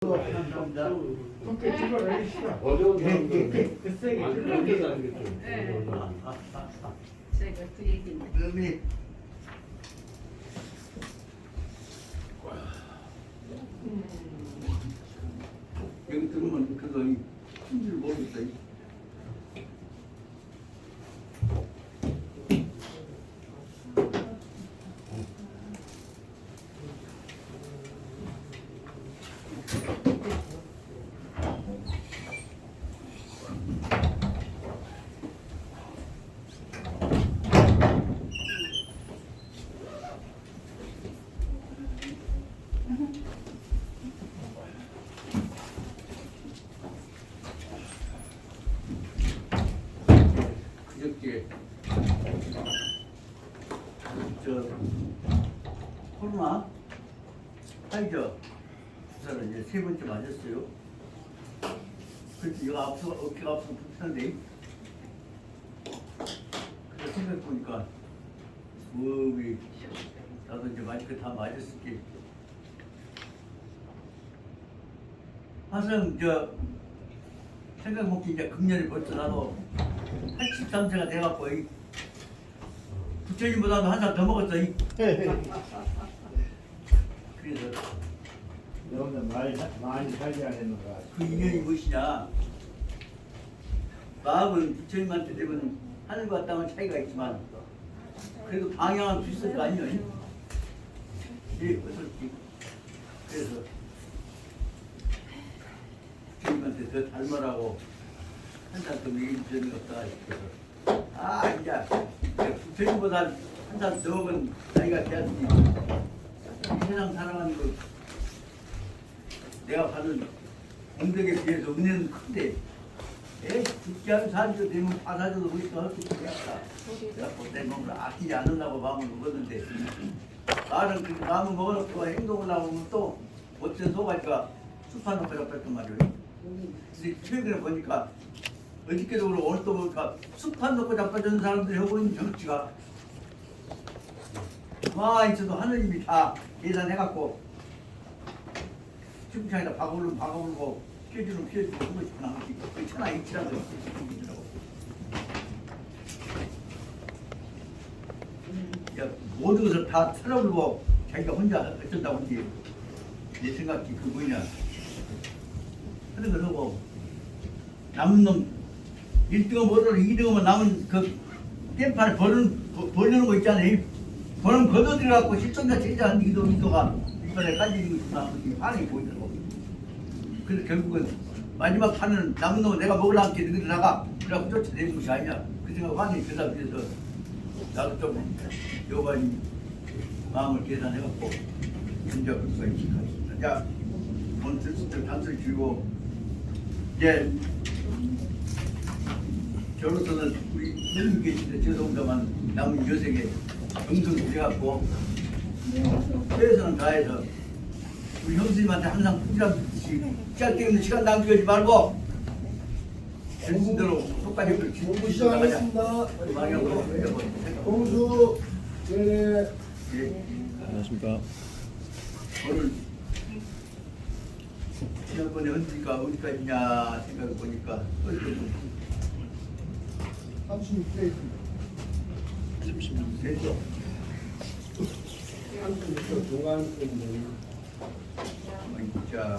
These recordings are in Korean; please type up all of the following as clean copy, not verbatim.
손끝 찍어라 이씨가. 어려운 사람들은 그 세게 안 찍어라. 그렇게 하겠죠. 네. 제가 그 얘기인데. 그러면 여기 들으면 그거 힘줄 모르겠다. 그저께 저 코로나 파이저 주사를 이제 3번째 맞았어요. 그래서 이거 어깨가 아프고 불편한데 그래서 생각해보니까 무비 나도 이제 마이크 다 맞았을게. 항상 저 생각해보니 이제 금년에 벌써 나도 83세가 돼갖고 부처님보다도 한 살 더 먹었어. 그래서 너는 많이 살지 않았는가? 그 인연이 무엇이냐? 마음은 부처님한테 되면 하늘과 땅은 차이가 있지만 그래도 방향은 비슷할 거 아니에요? 예, 어설지. 그래서 부처님한테 더 닮으라고 한 살 더 먹인 점이 없다 싶어서 이제 부처님보다 한 살 더 먹은 나이가 돼야지 이 세상 살아가는 거 내가 받은 공덕에 비해서 은혜는 큰데 죽지 않은 사지도 되면 파사져도 우리가 어떻게 되겠다. 그래갖고 내 몸을 아끼지 않으려고 마음을 먹었는데 나는 그렇게 마음을 먹어놓고 행동을 하고 또 어떤 소가지가 숲하는 거라 그랬단 말이에요. 근데 최근에 보니까 어저께도 그렇고 오늘 또 보니까 숲한 놓고 자빠지는 사람들이 하고 있는 정치가 가만히 있어도 하느님이 다 계산해갖고 충청에다 박아오르고 피해주는 피해주고 그거 있구나. 천하 이치라고 있더라고. 모든 것을 다 틀어버리고 자기가 혼자 어쩐다고 이제 내 생각이 그 뭐냐 그런 걸 하고 남은 놈 1등은 못하고 2등은 남은 그 땜판을 벌려는 거 있잖아요. 벌은 걷어들여갖고 실성자 제자한 이도가 이번에 까지는 거 있구나. 반응이 보이더라고. 그래서 결국은 마지막 판은 남은 놈은 내가 먹으려고 할게 너희들다가 그래갖고 쫓아내는 것이 아니냐. 그 생각 완전히 그 상태에서 나도 좀 여관이 마음을 계산해갖고 진짜 그거 인식하겠습니다. 자, 오늘 들수들 단소리 줄이고 이제 저로서는 우리 형님 계신데 죄송합니다만 남은 여생에 정성 들여갖고 최선을 다해서 우리 형수님한테 항상 부지런히 시작되는 시간 낭비하지 말고 정신대로 똑같이 공부 시작하겠습니다. 공수 네. 안녕하십니까. 오늘 지난번에 헌지가 어디까지냐 생각해 보니까 36대 됐죠. 36대 중간 자,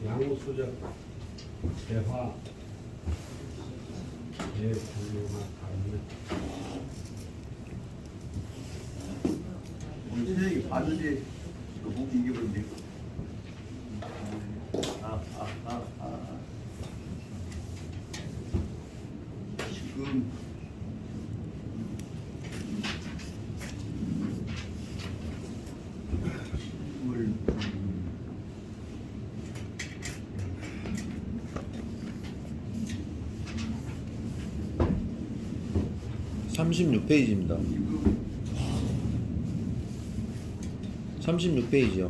양수적 대화 대분류가 다르네. 우리 선생님이 봤는데 또 목이 이겨버린대. 지금 물 36페이지입니다. 36페이지요.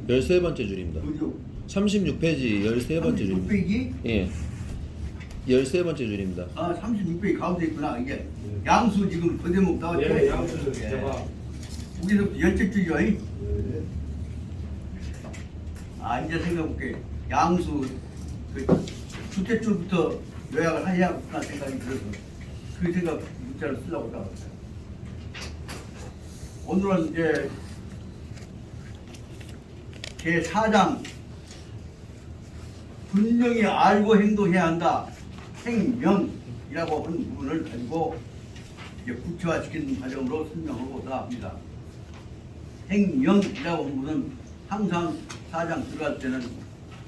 13번째 줄입니다. 뭐죠? 36페이지 13번째 줄입니다. 600이? 예. 13번째 줄입니다. 아 36페이지 가운데 있구나. 이게 양수 지금 거대목 나왔죠? 예, 양수는 대화. 우리도 열째 줄이요. 네. 아 이제 생각해볼게. 양수 그 둘째 줄부터 요약을 해야겠구나 생각이 들어서 그 생각 문자를 쓰려고 나왔어요. 오늘은 이제 제4장 분명히 알고 행동해야 한다. 행명이라고 하는 부분을 가지고 이제 구체화시키는 과정으로 설명하고자 합니다. 행명이라고 하는 부분은 항상 4장 들어갈 때는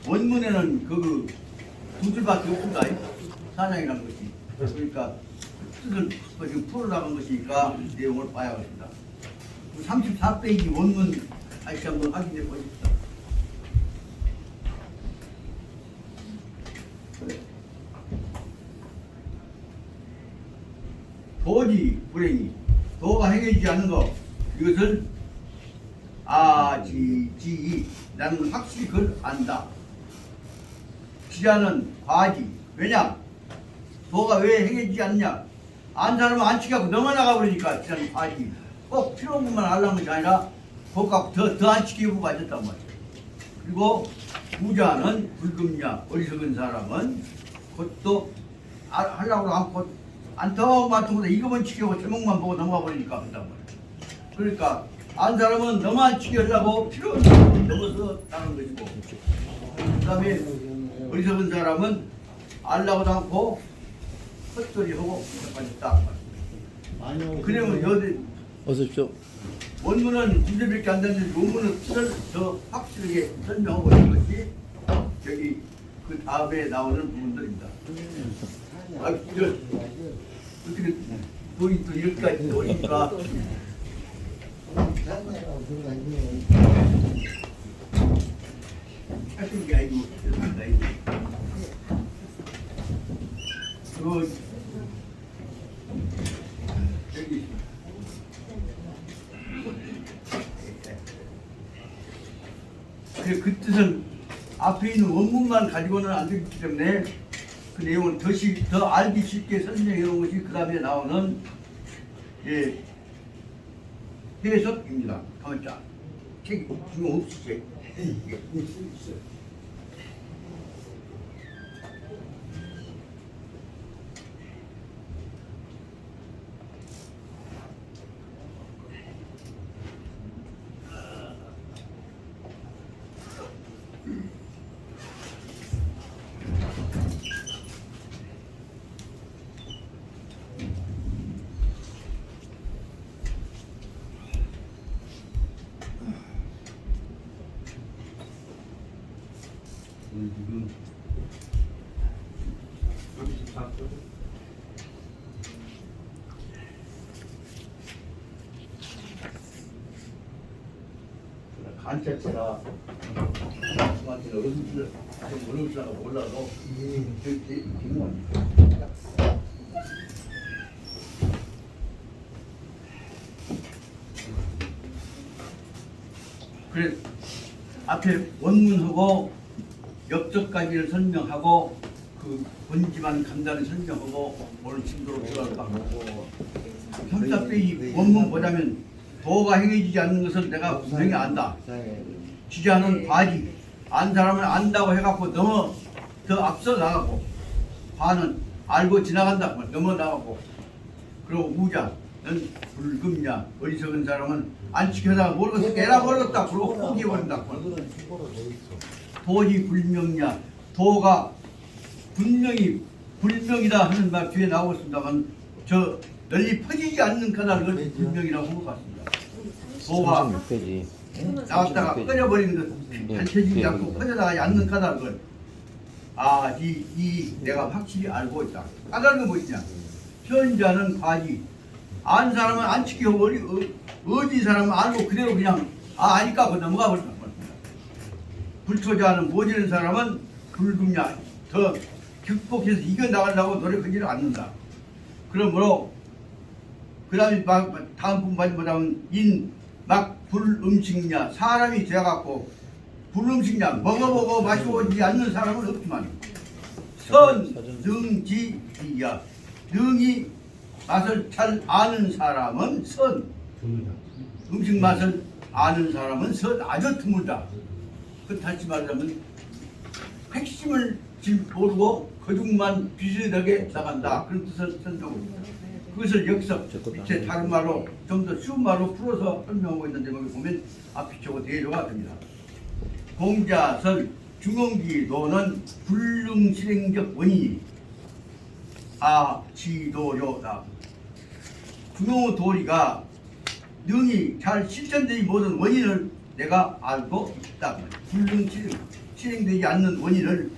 원문에는 그 두 줄밖에 없습니다. 4장이라는 것이. 그러니까 뜻을 지금 풀어나간 것이니까 내용을 봐야겠습니다. 34페이지 원문 다시 한번 확인해 보십시오. 도지 불행이 도가 행해지지 않는 것 이것을 아지지 나는 확실히 그걸 안다. 지자는 과지. 왜냐? 도가 왜 행해지지 않느냐? 안 사람은 안 치게 넘어 나가 버리니까 지자는 과지. 꼭 필요한 것만 알라는 것이 아니라 그것과 더 안 치게 해보고 앉았단 말이에요. 그리고 부자는 불금냐 어리석은 사람은 그것도 하려고 않고 안타까운 말투보다 이거만 치려고 제목만 보고 넘어가 버리니까 그런단 말이에요. 그러니까 안 사람은 너만 치게 하려고 필요 없는 거 넘어서 나는 것이고 그 다음에 어리석은 사람은 알라고도 않고 헛소리하고 빠졌다. 그러면 여기 어서 오십시오. 원문은 문제밖에 안 되는데 논문은 뜻을 더 확실하게 설명하고 있는 것이 여기 그 다음에 나오는 부분들입니다. 아, 이걸 어떻게 돈이 또 이렇게까지 오니까 하신 게 아니고 죄송합니다. 여기 그 뜻은 앞에 있는 원문만 가지고는 안 되기 때문에 그 내용을 더 알기 쉽게 설명해 놓은 것이 그 다음에 나오는 해석입니다. 가만있자. 책 중요 없으시. 지금 34분. 간체체가 저한테 어른들 좀 어려울지라고 몰라도 되게 궁금합니다. 그래 앞에 원문하고 역적까지를 설명하고 그 본지만 간단히 설명하고 오늘 진도로 들어갈 거고 34페이지 원문 보자면 도가 행해지지 않는 것을 내가 분명히 안다. 지자는 과지. 안 사람은 안다고 해갖고 너무 더 앞서 나가고 과는 알고 지나간다. 넘어 나가고 그리고 우자는 불금냐 어리석은 사람은 안 지켜다가 모르겠어 깨라 모르겠다. 그러고 포기해버린다. 도지 불명냐 도가 분명히 불명이다 하는 말 뒤에 나오고 있습니다만 저 널리 퍼지지 않는 까닭을 불명이라고 한 것 같습니다. 도가 36페이지. 나왔다가 꺼져버리는 것 단체지지 않고 퍼져나가지 않는 까닭을 내가 확실히 알고 있다. 까닭은 뭐있냐 현자는 과지 안 사람은 안 지키고 어디 사람은 알고 그대로 그냥 아니까 그 넘어가 버린다. 불초자는 모지는 사람은 불금냐 더 극복해서 이겨나가려고 노력하지를 않는다. 그러므로 그 다음에 다음 부분 보자면 막 불음식냐 사람이 되어갖고 불음식냐 먹어보고 마시고 오지 않는 사람은 없지만 선능지이야. 능이 맛을 잘 아는 사람은 선. 드물다. 음식 맛을 아는 사람은 선 아주 드물다. 그 다시 말하자면 핵심을 모르고 거중만 비슷하게 나간다. 그런 뜻을 설명하고 있다. 그것을 여기서 밑에 다른 말로 좀 더 쉬운 말로 풀어서 설명하고 있는데 거기 보면 앞이 저거 대조가 됩니다. 공자설 중용기도는 불능실행적 원인이 지도요다. 중용도리가 능이 잘 실천되지 못한 원인을 내가 알고 있다. 실행되지 않는 원인을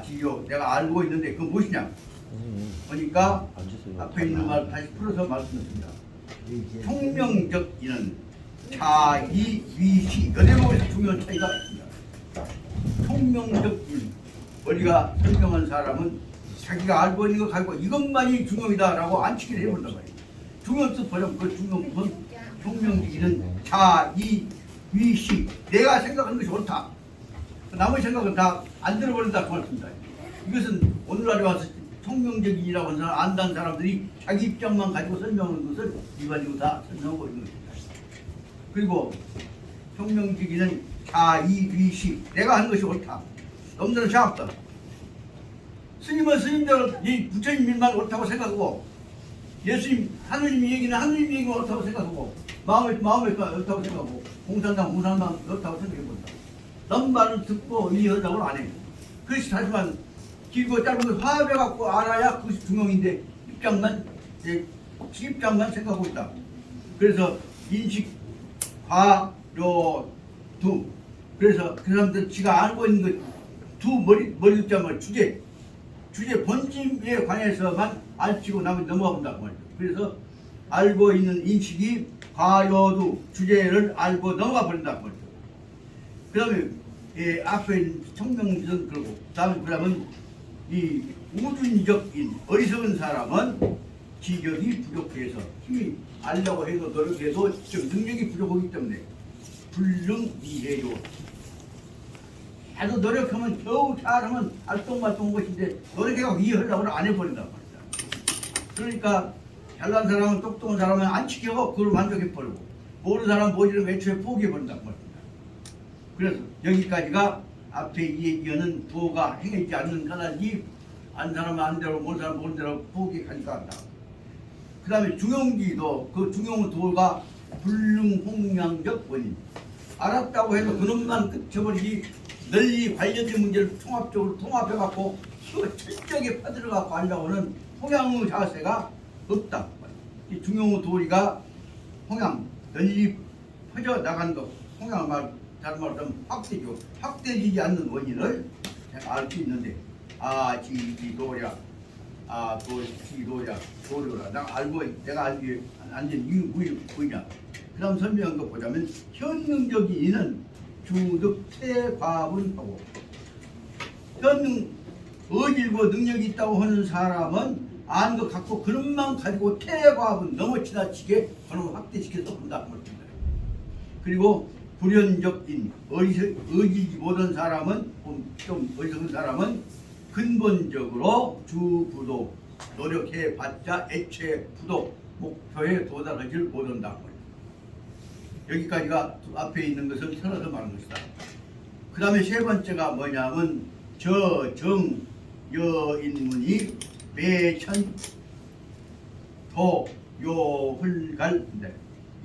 지요 내가 알고 있는데 그건 무엇이냐? 그러니까 앞에 있는 말 다시 풀어서 말씀드립니다. 총명적 인은 자이 위시 여대목에서 중요한 차이가 있습니다. 총명적 인 우리가 설명한 사람은 자기가 알고 있는 거 가지고 이것만이 중용이다라고 안치기를 해본단 말이에요. 중용 뜻 보면 그 중용은 총명적 인은 자이 위시 내가 생각하는 것이 옳다. 남의 생각은 다 안 들어버린다 그 말씀입니다. 이것은 오늘날에 와서 총명적인이라고 하는 사람, 안다는 사람들이 자기 입장만 가지고 설명하는 것을 일반적으로 다 설명하고 있는 것입니다. 그리고 총명적인은 자의위시 내가 하는 것이 옳다. 넘들은 샤없다. 스님은 스님대로 이 부처님 일만 옳다고 생각하고 예수님 하느님 얘기는 하느님 얘기가 옳다고 생각하고 마음에 옳다고 생각하고 공산당 옳다고 생각해본다. 남 말을 듣고 이해하자고는 안 해요. 그것이 하지만 길고 짧은 걸 화합해갖고 알아야 그것이 중용인데 입장만 생각하고 있다. 그래서 인식, 화, 요, 두. 그래서 그 사람들 지가 알고 있는 것 두 머리 숫자만 주제 본심에 관해서만 알치고 나머지 넘어가 본다고 말이죠. 그래서 알고 있는 인식이 과요두 주제를 알고 넘어가 버린다고 말이죠. 그 다음에 앞에 있는 청명전 그러고 그다음은 이 우준적인 어리석은 사람은 지력이 부족해서 힘이 알려고 해도 노력해도 좀 능력이 부족하기 때문에 불능이해요. 아주 노력하면 겨우 잘하면 알똥말똥한 것인데 노력해서 이해하려고 안 해버린단 말이야. 그러니까 잘난 사람은 똑똑한 사람은 안 지켜고 그걸 만족해버리고 모르는 사람은 모지를 애초에 포기해버린단 말이야. 그래서 여기까지가 앞에 이 얘기하는 도가 행하지 않는 까닭이 안 사람은 안 대로 모르는 사람은 모르는 대로 포기하니까 한다. 그 다음에 중용기도 그 중용도가 불능홍량적 원인 알았다고 해서 그놈만 끝쳐버리지 널리 관련된 문제를 통합적으로 통합해갖고 철저하게 파들어갖고 하려고는 홍양의 자세가 없다. 이 중용도리가 홍양 널리 퍼져 나간 것 홍양을 말 다른 말로 하면 확대죠. 확대되지 않는 원인을 제가 알 수 있는데 지도랴 도료라 내가 알기에 안 된 이유 뭐냐. 그 다음 설명한 거 보자면 현능적인 이는 주득태과분하고 현능 어질고 능력이 있다고 하는 사람은 아는 것 같고 그것만 가지고 태과분 너무 지나치게 그놈을 확대시켜서 본다. 그리고 불연적인 의지지 못한 사람은 좀 어리석은 사람은 근본적으로 주부도 노력해봤자 애초에 부도 목표에 도달하지 못한다. 여기까지가 앞에 있는 것을 설어서 말하는 것이다. 그 다음에 세 번째가 뭐냐면 저정 여인문이 매천 도요hul갈인데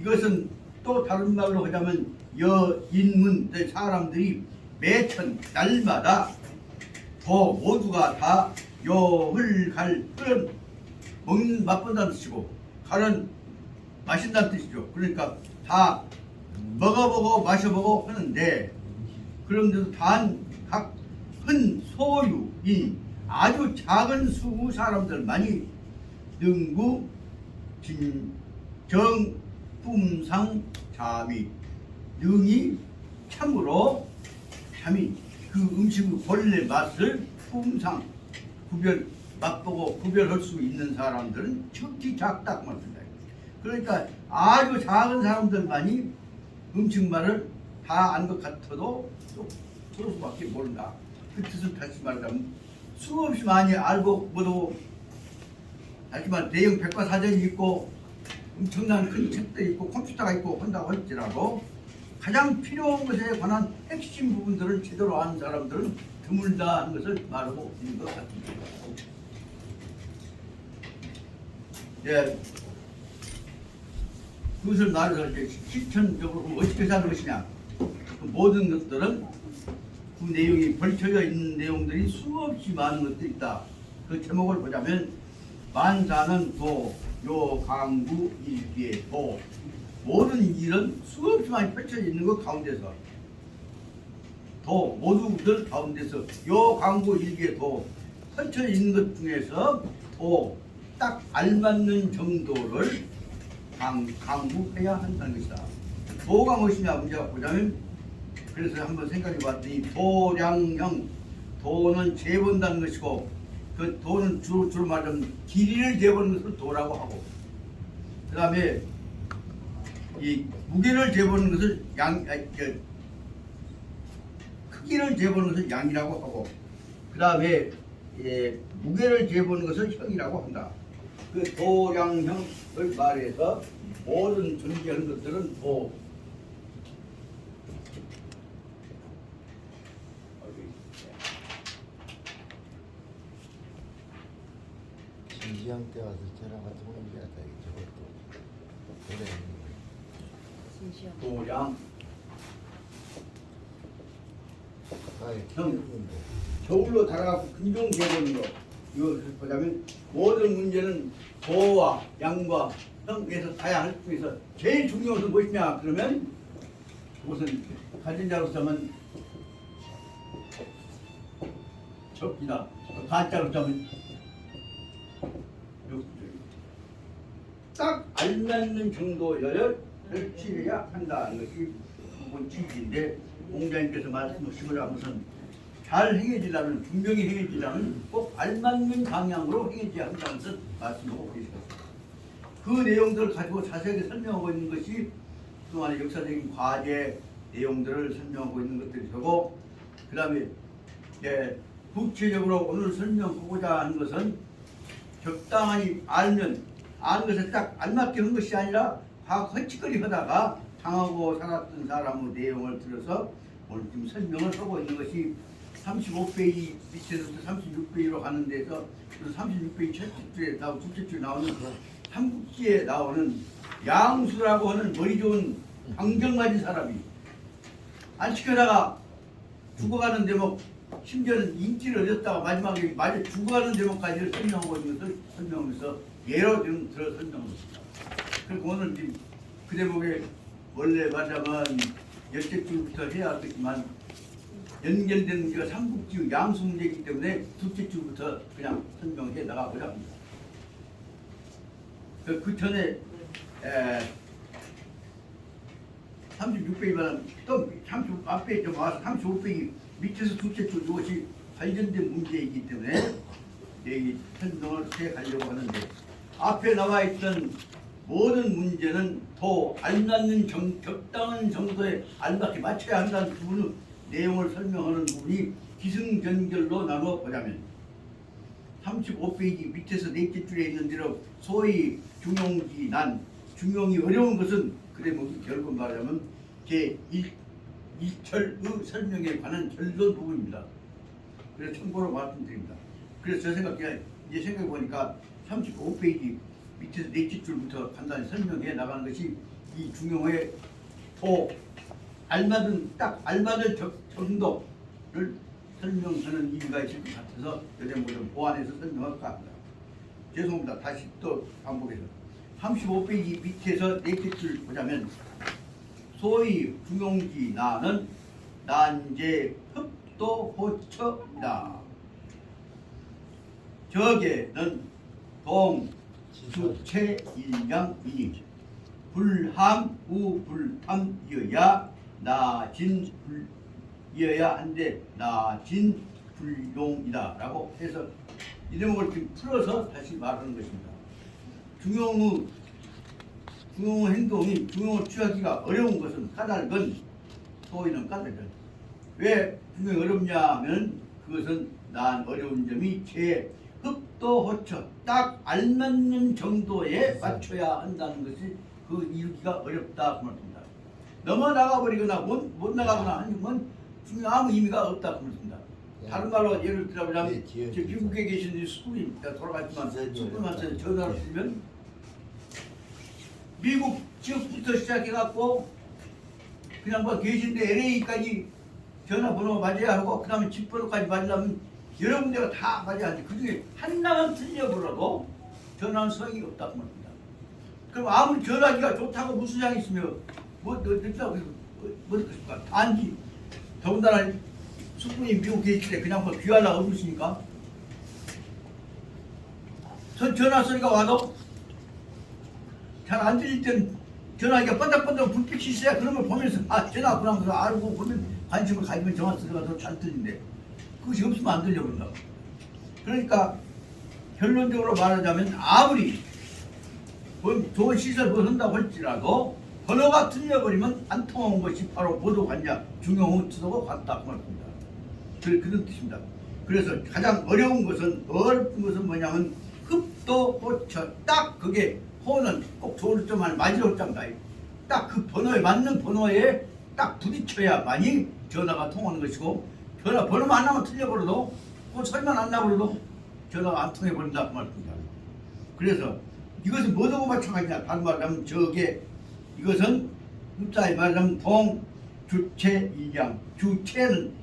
이것은 또 다른 말로 하자면 여인문 사람들이 매천 날마다 도 모두가 다 요hul갈 끓은 먹는 맛본다는 뜻이고 갈은 마신다는 뜻이죠. 그러니까 다 먹어보고 마셔보고 하는데 그런데도 단 각 큰 소유인 아주 작은 수 사람들만이 능구 진정 품상 자미 능이 참으로 참이 그 음식의 본래 맛을 품상 맛보고 구별할 수 있는 사람들은 특히 작다 그 말입니다. 그러니까 아주 작은 사람들만이 음식 맛을 다 안 것 같아도 또 그럴 수밖에 모른다. 그 뜻을 다시 말하자면 수없이 많이 알고 모두 하지만 대형 백과사전이 있고 엄청난 큰 책들이 있고 컴퓨터가 있고 한다고 할지라도 가장 필요한 것에 관한 핵심 부분들을 제대로 아는 사람들은 드물다 하는 것을 말하고 있는 것 같습니다. 예, 그것을 말해서 이제 실천적으로 어떻게 사는 것이냐. 그 모든 것들은 그 내용이 벌쳐져 있는 내용들이 수없이 많은 것들이 있다. 그 제목을 보자면 만사는 도, 요강구 일기의 도. 모든 일은 수없이 많이 펼쳐져 있는 것 가운데서 도, 모두들 가운데서 요강구 일기의 도 펼쳐져 있는 것 중에서 도, 딱 알맞는 정도를 강구해야 한다는 것이다. 도가 무엇이냐 문제가 보자면 그래서 한번 생각해 봤더니 도량형, 도는 재본다는 것이고 그 도는 주로 말하면 길이를 재보는 것을 도라고 하고 그 다음에 이 무게를 재보는 것을 크기를 재보는 것을 양이라고 하고 그 다음에 무게를 재보는 것을 형이라고 한다. 그 도량형을 말해서 모든 존재하는 것들은 도. 진지양 때 와서 전화 같은 거 얘기하다 저것도 그래. 도량 아이 형. 저울로 달아갖고 근종 재보는 거 이것을 보자면 모든 문제는 도와 양과 형에서 다야 할 중에서 제일 중요한 것은 무엇이냐 그러면 그것은 가진 자로서는 적이다. 가짜로서는 딱 알맞는 정도여야 펼치려야 한다는 것이 기본 취지인데 공자님께서 말씀하시고자 무슨 잘 행해지려면 분명히 행해지려면 꼭 알맞는 방향으로 행해져야 한다는 것을 말씀하고 계십니다. 그 내용들을 가지고 자세하게 설명하고 있는 것이 그동안의 역사적인 과제 내용들을 설명하고 있는 것들이 되고 그 다음에 구체적으로 오늘 설명하고자 하는 것은 적당히 알면 아는 것을 딱 알맞게 한 것이 아니라 과거 헛짓거리 하다가 당하고 살았던 사람의 내용을 들어서 오늘 지금 설명을 하고 있는 것이 35페이지 밑에서부터 36페이지로 가는 데서 36페이지 첫 줄에 나오고 둘째 줄에 나오는 삼국지에 나오는 양수라고 하는 머리 좋은 방정 맞은 사람이 안 시켜다가 죽어가는 대목 심지어는 인기를 얻었다가 마지막에 맞아 죽어가는 대목까지를 설명하고 있는 것을 설명하면서 예로 좀 들어 설명합니다. 그리고 오늘 지금 그 대목에 원래 말하자면 열째 줄부터 해야 하겠지만 연결된 문제가 삼국지 양수 문제이기 때문에 둘째 줄부터 그냥 설명해 나가고자 합니다. 그 전에 36페이지만 또 30 앞에 좀 와서 35페이지 밑에서 둘째 줄 이것이 관련된 문제이기 때문에 이 설명을 해 가려고 하는데 앞에 나와 있던 모든 문제는 더 알맞는 적당한 정도에 알맞게 맞춰야 한다는 부분의 내용을 설명하는 부분이 기승전결로 나누어 보자면 35페이지 밑에서 넷째 줄에 있는 대로 소위 중용기 난 중용이 어려운 것은 그 대목이 결국 말하자면 제1절의 설명에 관한 결론 부분입니다. 그래서 참고로 말씀드립니다. 그래서 저 생각에 이제 생각해 보니까 35페이지 밑에서 넷째 줄부터 간단히 설명해 나가는 것이 이 중용의 더 알맞은 딱 알맞은 정도를 설명하는 의미가 있을 것 같아서 여전히 좀 보완해서 설명할 것 같습니다. 죄송합니다. 다시 또 반복해서 35페이지 밑에서 넷째 줄 보자면 소위 중용지 나는 난제 흡도 호처이다. 저게는 동 수체 일량이니 불함 우불함이어야 나진 불이어야 한데 나진 불용이다 라고 해서 이 대목을 지금 풀어서 다시 말하는 것입니다. 중용의 행동이 중용을 취하기가 어려운 것은 까닭은 소위는 까닭은 왜 중용이 어렵냐 하면 그것은 난 어려운 점이 제 흡도 호처 딱 알맞는 정도에 맞춰야 한다는 것이 그 이루기가 어렵다 그 말입니다. 넘어 나가버리거나 못 나가거나 하는 건 아무 의미가 없다 그 말입니다. 다른 말로 예를 들자면 지금 미국에 계신 수군이 돌아갔지만 수군한테 전화를 쓰면 미국 지역부터 시작해갖고 그냥 뭐 계신데 LA까지 전화번호 맞아야 하고 그 다음에 집번호까지 맞으려면 여러 군데가 다 맞아야 하는데 그중에 하나만 틀려보라도 전화는 소용이 없다고 말입니다. 그럼 아무리 전화기가 좋다고 무슨 양이 있으면 뭐 듣다고 듣겠습니까? 단지 더군다나 수군이 미국 계실 때 그냥 뭐 귀하려고 그러십니까? 전화 소리가 와도 잘 안 들릴 땐 전화기가 번쩍번쩍 불빛이 있어야 그런 걸 보면서 전화 왔구나 그래서 알고 보면 관심을 가지면 전화 소리가 더 잘 들리는데 그것이 없으면 안 들려버린다. 그러니까 결론적으로 말하자면 아무리 좋은 시설 한다고 할지라도 번호가 틀려버리면 안 통한 것이 바로 모두 관냐 중용호투도가 같다 그 말입니다. 그런 뜻입니다. 그래서 가장 어려운 것은 뭐냐면 흡도 호처 딱 그게 호는 꼭 좋을 점만 맞을 점다. 딱 그 번호에 맞는 번호에 딱 부딪혀야만이 전화가 통하는 것이고 번호만 하나만 틀려버려도 소리만 안 나버려도 전화가 안 통해버린다 그 말입니다. 그래서 이것은 뭐하고 마찬가지냐 다른 말하면 이것은 흡사히 말하면 동, 주체, 일양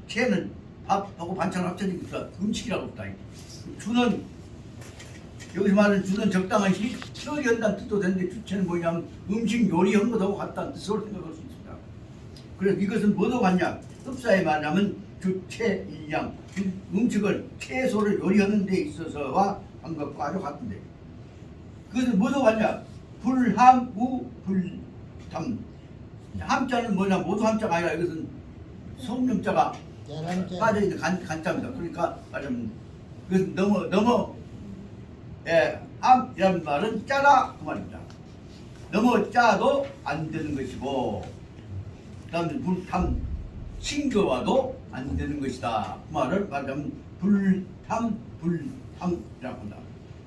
채는 밥하고 반찬을 합쳐진 것이다. 음식이라고 했다. 주는 여기서 말하는 주는 적당한 요리한다는 뜻도 되는데 주체는 뭐냐면 음식 요리한 것하고 같다는 뜻으로 생각할 수 있습니다. 그래서 이것은 뭐도 같냐 흡사히 말하면 주체, 일양 음식을 채소를 요리하는 데 있어서와 한 것과 아주 같은데 그것은 뭐도 같냐 불함, 우, 불담 함자는 뭐냐 모두 함자가 아니라 이것은 성명자가 빠져있는 간자입니다. 그러니까 말하면 그것은 너무 암이라는 말은 짜다 그 말입니다. 너무 짜도 안 되는 것이고 그 다음에 불탐 싱거워도 안 되는 것이다. 그 말을 말하면 불탐이라고 한다.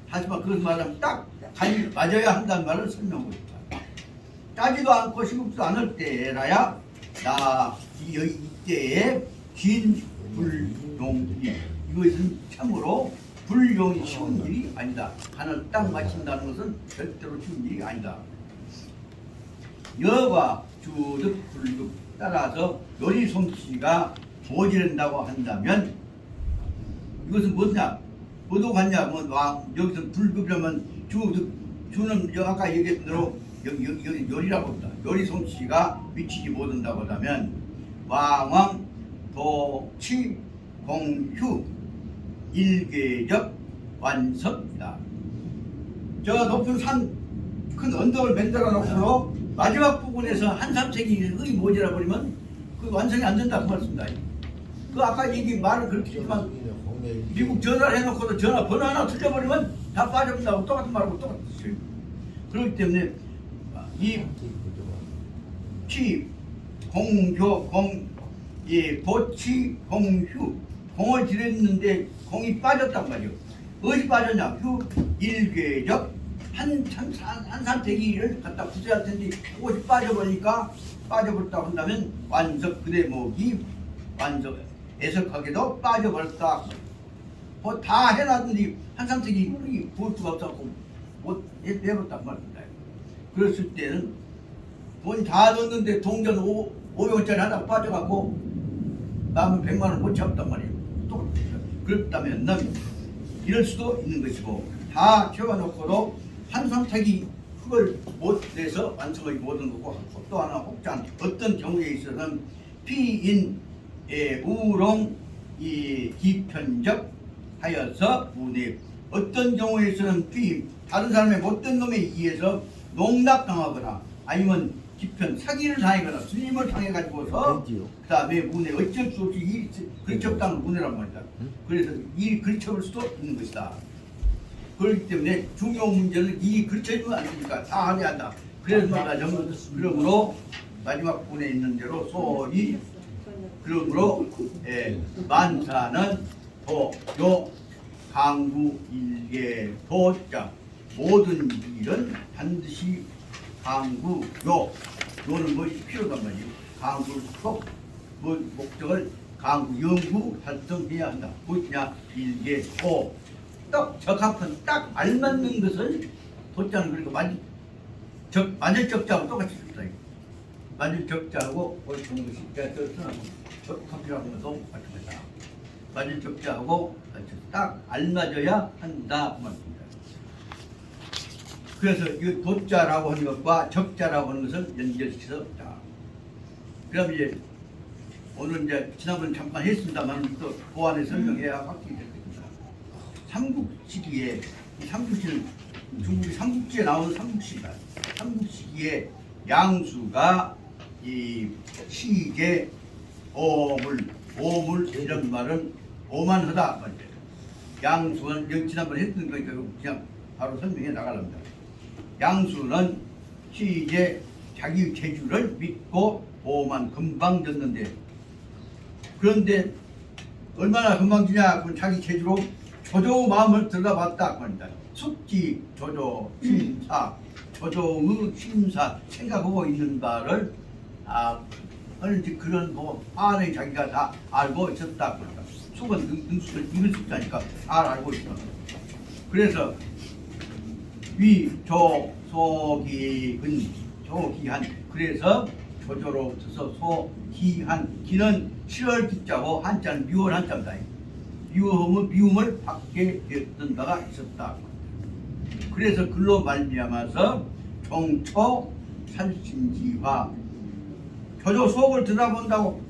하지만 그것을 말하면 딱 맞아야 한다는 말을 설명하고 있다. 짜지도 않고 싱겁지도 않을 때라야 이때에 긴 불용이 이것은 참으로 불용이 쉬운 일이 아니다. 간을 딱 맞춘다는 것은 절대로 쉬운 일이 아니다. 여과 주득 불급 따라서 요리 솜씨가 모자란다고 한다면 이것은 뭐냐? 뭐도 같냐? 여기서 불급이라면 주는 아까 얘기했던 대로 여기 요리라고 합니다. 요리 솜씨가 미치지 못한다고 한다면 왕왕 도치 공휴 일계적 완성이다. 저 높은 산 큰 언덕을 만들어 놓고 마지막 부분에서 한 3세기 흙이 모자라 버리면 그 완성이 안 된다 그 말씀입니다. 그 아까 얘기 말은 그렇게 했지만 미국 전화를 해놓고도 전화 번호 하나 틀려버리면 다 빠져본다고 똑같은 말하고 똑같았어요. 그렇기 때문에 이 치 공효 도치 공휴 공을 들였는데 공이 빠졌단 말이에요. 어디 빠졌냐? 일궤적 한 산태기를 갖다 부숴야 텐데 그것이 빠져버렸다고 한다면 완석 그대목이 완석 애석하게도 빠져버렸다. 뭐 다 해놨더니 한 산태기 볼 수가 없었고 못 내버렸단 말입니다. 그랬을 때는 돈 다 넣었는데 동전 500원짜리 하나 빠져갖고 남은 100만 원 못 잡았단 말이에요. 또 그렇다면 이럴 수도 있는 것이고 다 채워놓고도 한 선택이 흙을 못 내서 완성하지 못한 거고 또 하나 혹장 어떤 경우에 있어서는 피인 우롱 기편적 하여서 문에 어떤 경우에 있어서는 다른 사람의 못된 놈에 의해서 농락당하거나 아니면 기편 사기를 당하거나 스님을 당해가지고서 그 다음에 문에 어쩔 수 없이 그리첩당을 문해란 말이다. 그래서 이 그리첩을 수도 있는 것이다. 그렇기 때문에 중요한 문제는 이 그리쳐주면 안 되니까 다 해야 한다. 그래서 말하자면 그러므로 마지막 부분에 있는 대로 소위 그러므로 만사는 도요 강구 일개 도자 모든 일은 반드시 강구요 요는 뭐 필요단 말이에요. 강구 속 뭐 목적을 강구 연구 활성해야 한다. 무엇이냐 일개 도딱 적합한 딱 알맞는 것을 도자는 그리고 맞을 적자하고 똑같이 있다. 맞을 적자하고 옳은 것이 적합이라는 것도 마찬가지다. 맞을 적자하고 딱 알맞아야 한다 그 말입니다. 그래서 이 도자라고 하는 것과 적자라고 하는 것을 연결시켜서 자. 그럼 이제 오늘 이제 지난번에 잠깐 했습니다만 또 보완해 설명해야 확실히 되겠습니다. 삼국시기에 이 삼국시는 중국이 삼국지에 나오는 삼국시입니다. 삼국시기에 양수가 이 시제 오물 이런 말은 오만하다 말이에요. 양수는 지난번에 했던 거니까 그냥 바로 설명해 나가랍니다. 양수는 시제 자기 재주를 믿고 오만 금방 졌는데 그런데 얼마나 금방 지냐 그건 자기 재주로 조조 마음을 들어봤다 말입니다. 숙지 조조 심사 조조의 심사 생각하고 있는 바를 하는지 그런 뭐 안에 자기가 다 알고 있었다 그러니까 숙은 능숙을 읽을 수 있다니까 잘 알고 있어. 그래서 위조 소기근 조기한 그래서 조조로 붙어서 소기한 기는 7월 기자고 한자는 미월 한자입니다. 미움을 받게 되었던 바가 있었다. 그래서 글로 말미암아서 종초 살신지화 조조 수업을 들어본다고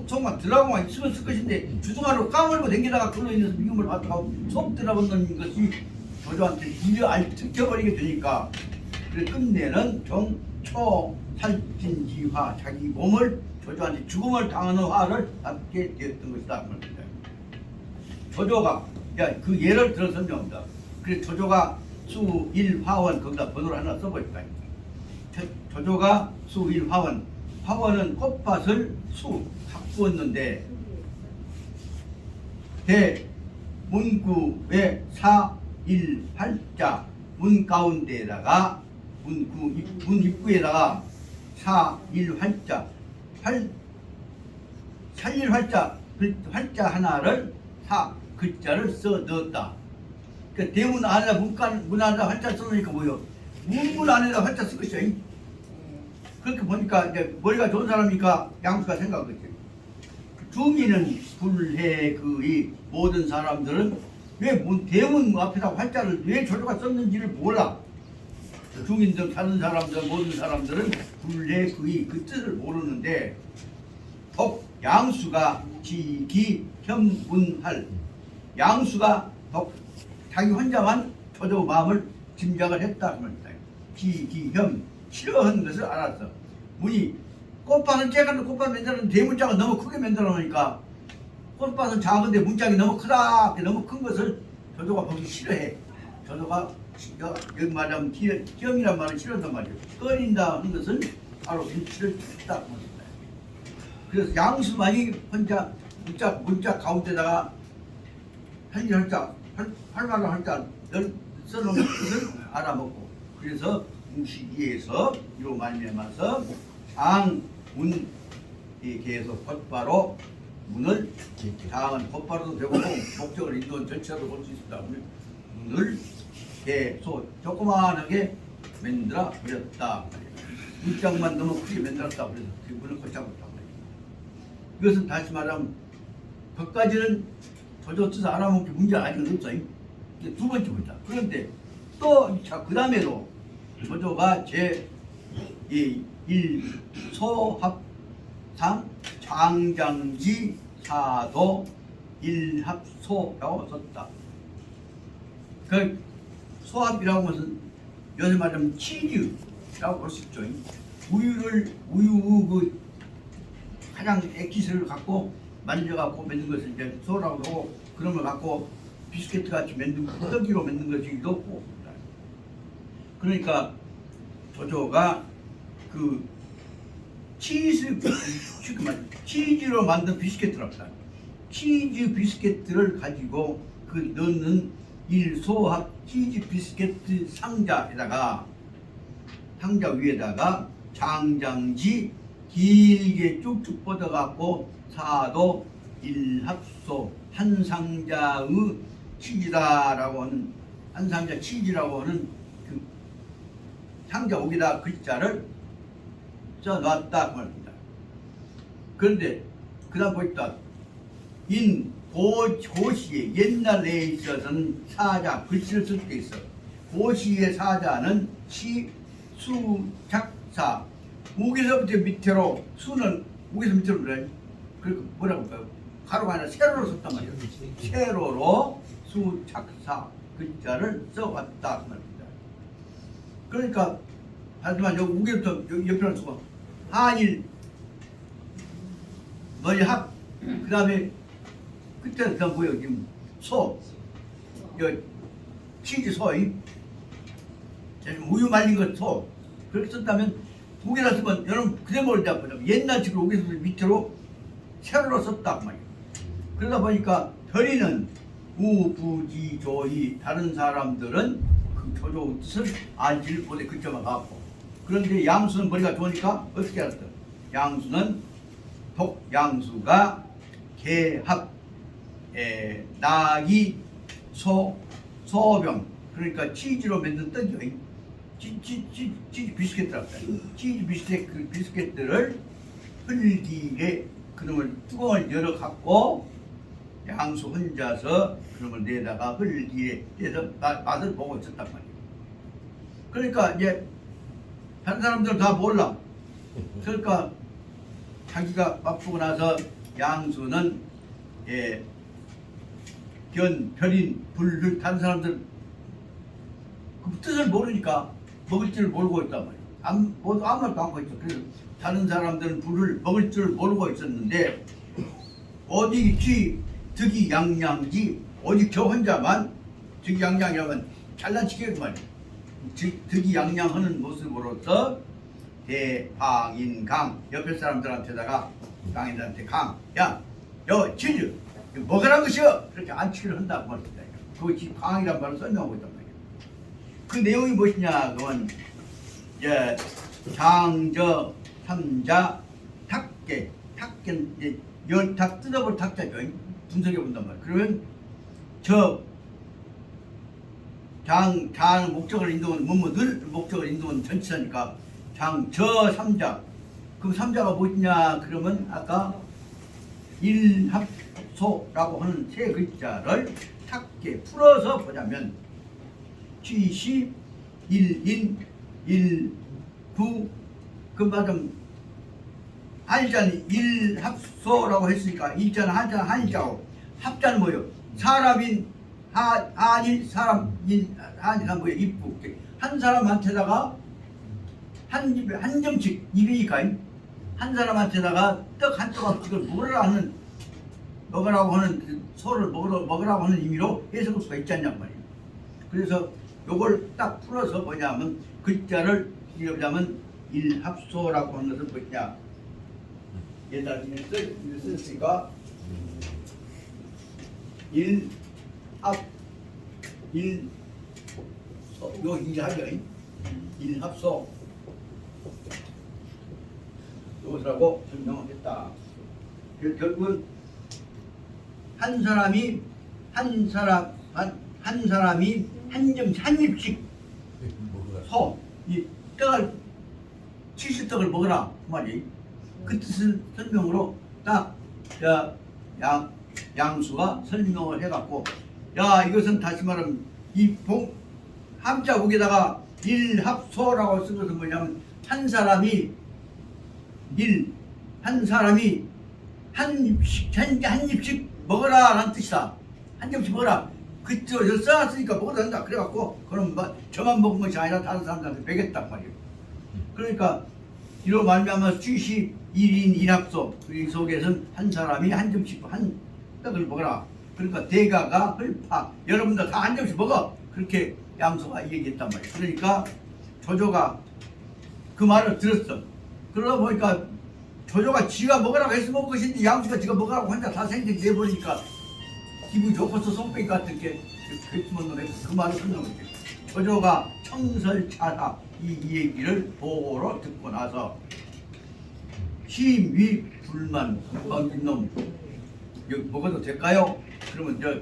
속만 들어보면 있으면 쓸 것인데 주둥아로 까물고 댕기다가 글로 인해서 미움을 받다가 수업 들어본다는 것이 조조한테 들켜버리게 되니까 그래서 끝내는 종초 살신지화 자기 몸을 조조한테 죽음을 당하는 화를 받게 되었던 것이다. 조조가 그 예를 들어 설명합니다. 그래서 조조가 수일화원 거기다 번호를 하나 써버릴까. 조조가 수일화원 화원은 꽃밭을 가꾸었는데 대문구의 사일활자 문 가운데에다가 문 입구에다가 사일활자 살일활자 활자 하나를 글자를 써 넣었다. 그러니까 대문 안에다 문 안에다 활자 써놓으니까 뭐요? 문 안에다 활자 쓸 것이야. 그렇게 보니까 이제 머리가 좋은 사람이니까 양수가 생각하겠지. 중이는 불해 그의 모든 사람들은 왜 대문 앞에다 활자를 왜 조조가 썼는지를 몰라. 중인들 사는 사람들 모든 사람들은 불해 그의 그 뜻을 모르는데 양수가 지기현문할 양수가 자기 혼자만 조조 마음을 짐작을 했다 그럽니다. 지기현 싫어하는 것을 알았어. 문이 꽃밭은 째가는 꽃밭 만드는 대문짝을 너무 크게 만들어 놓으니까 꽃밭은 작은데 문짝이 너무 크다 너무 큰 것을 조조가 보기 싫어해. 조조가 여기 말하면 기염이란 말은 싫어한단 말이에요. 꺼린다 하는 것은 바로 눈치를 줬다. 그래서 양수만이 혼자 문짝 가운데다가 활발한 활자 써놓은 것을 알아먹고 그래서 무시기에서 이로 말미암아서 장문 계속 곧바로 문을 장은 곧바로도 되고 목적을 인도한 전체로 볼 수 있습니다. 문을 계속 조그만하게 만들어 버렸다. 문짝만 너무 크게 만들었다. 그래서 그 문을 걷잡았다. 이것은 다시 말하면 그까지는 조조 뜻을 알아먹기 문제 아직은 없어요. 이게 두 번째 문제다. 그런데 또 그 다음에도 조조가 제1 소합상 장장지 사도 일합소라고 썼다. 그 소합이라고 하는 것은 요새 말하면 치즈라고 볼 수 있죠. 우유 그 가장 액기스를 갖고 만져갖고 만든 것을 이제 소라고 하고 그런 걸 갖고 비스켓 같이 만든 떡기로 만든 것이기도 하고 그러니까 조조가 치즈로 만든 비스켓을 합니다. 치즈 비스켓들을 가지고 그 넣는 일소합 치즈 비스켓 상자 위에다가 장장지 길게 쭉쭉 뻗어갖고 사도 일합소 한 상자의 치즈다라고 하는 한 상자 치즈라고 하는 그 상자 여기다 글자를 써놨다 그 말입니다. 그런데 그다음 보니까 고시에 옛날에 있어서는 사자 글씨를 쓸 때 있어. 고시의 사자는 시, 수, 작사 우기서부터 밑으로 수는 우기서 밑으로 그래. 그리고 뭐라고 할까요? 가로가 아니라 세로로 썼단 말이에요. 세로로 수, 작사 글자를 써왔다 그 말입니다. 그러니까 하지만 여기 우기부터 여기 옆에는 수가 한일 너희 합 그 다음에 그때는 그 뭐야 지금 소 치즈 소이 우유 말린 것 소 그렇게 썼다면 우기다 쓰면 여러분 그대로 모르지 않거든요. 옛날 식으로 우기서 밑으로 세로로 썼다 그 말이에요. 그러다 보니까 별이는 우부지조이 다른 사람들은 그 조조 뜻을 알지를 못해 그점만 갖고 그런데 양수는 머리가 좋으니까 어떻게 알았어? 양수는 독양수가 개합 낙이 소병 그러니까 치즈로 만든 떡이요. 치즈 비스켓이라고 해요. 치즈 비스켓 그 비스켓들을 흘기에 그놈을 뚜껑을 열어 갖고 양수 혼자서 그놈을 내다가 흘기에 떼서 맛을 보고 있었단 말이에요. 그러니까 이제 다른 사람들은 다 몰라. 그러니까 자기가 맛보고 나서 양수는 별인 불을 다른 사람들 그 뜻을 모르니까 먹을 줄 모르고 있단 말이에요. 아무 말도 안 하고 있어. 그래서 다른 사람들은 불을 먹을 줄 모르고 있었는데 어디 득이 양양지 오직 저 혼자만 득이 양양이라면 잘난치게 그 말이에요. 득이 양양하는 모습으로서 대방인강 옆에 사람들한테다가 강인들한테 여 치즈 먹으란 것이여 그렇게 안치기를 한다고 말입니다. 그것이 강이란 말을 설명하고 있단 말이에요. 그 내용이 무엇이냐 그건 장저 삼자 탁계는 이제 열탁 뜯어볼 탁자죠. 분석해 본단 말이에요. 그러면 장 목적을 인도하는 늘 목적을 인도하는 전치사니까 저 삼자 그 삼자가 뭐냐 그러면 아까 일합소라고 하는 세 글자를 탁게 풀어서 보자면 취시 일인 일부 그 말은 한자는 일합소라고 했으니까 일자는 한자고 합자는 뭐예요? 사람인 한일 사람인 한이가 뭐예요? 입구 한 사람한테다가 한 점씩 입이니까 한 사람한테다가 떡 한 조각씩을 먹으라고 하는 그 소를 먹으라고 하는 의미로 해석할 수가 있지 않냔 말이에요. 그래서 요걸 딱 풀어서 뭐냐면 글자를 읽어보자면 일합소라고 하는 것은 뭐냐 옛날에 썼으니까 요 일하죠. 일합소 이것이라고 설명을 했다. 결국은 한 사람이 한 입씩 이 떡을 70떡을 먹어라 그 말이. 그 뜻을 설명으로 딱 양수가 설명을 해갖고 이것은 다시 말하면 이 함자국에다가 일합소라고 쓴 것은 뭐냐면 한 사람이 한 입씩 먹어라 라는 뜻이다. 한 점씩 먹어라. 그쪽에서 써놨으니까 먹어도 된다. 그래갖고 그럼 저만 먹은 것이 아니라 다른 사람들한테 먹였단 말이에요. 그러니까 이로 말미암아 취시 1인 1합소 이 속에서는 한 사람이 한 점씩 한 떡을 먹어라. 그러니까 대가가 헐파 여러분들 다 한 점씩 먹어. 그렇게 양소가 얘기했단 말이에요. 그러니까 조조가 그 말을 들었어. 그러다 보니까 조조가 지가 먹으라고 해서 먹은 것인데 양수가 지가 먹으라고 혼자 다 생생 내버리니까 기분이 좋고서 손빼기 같은 게 그랬으면 그 말을 듣는 거지. 조조가 청설차다 이 얘기를 보고로 듣고 나서 심위 불만 건방진 놈 여기 먹어도 될까요? 그러면 저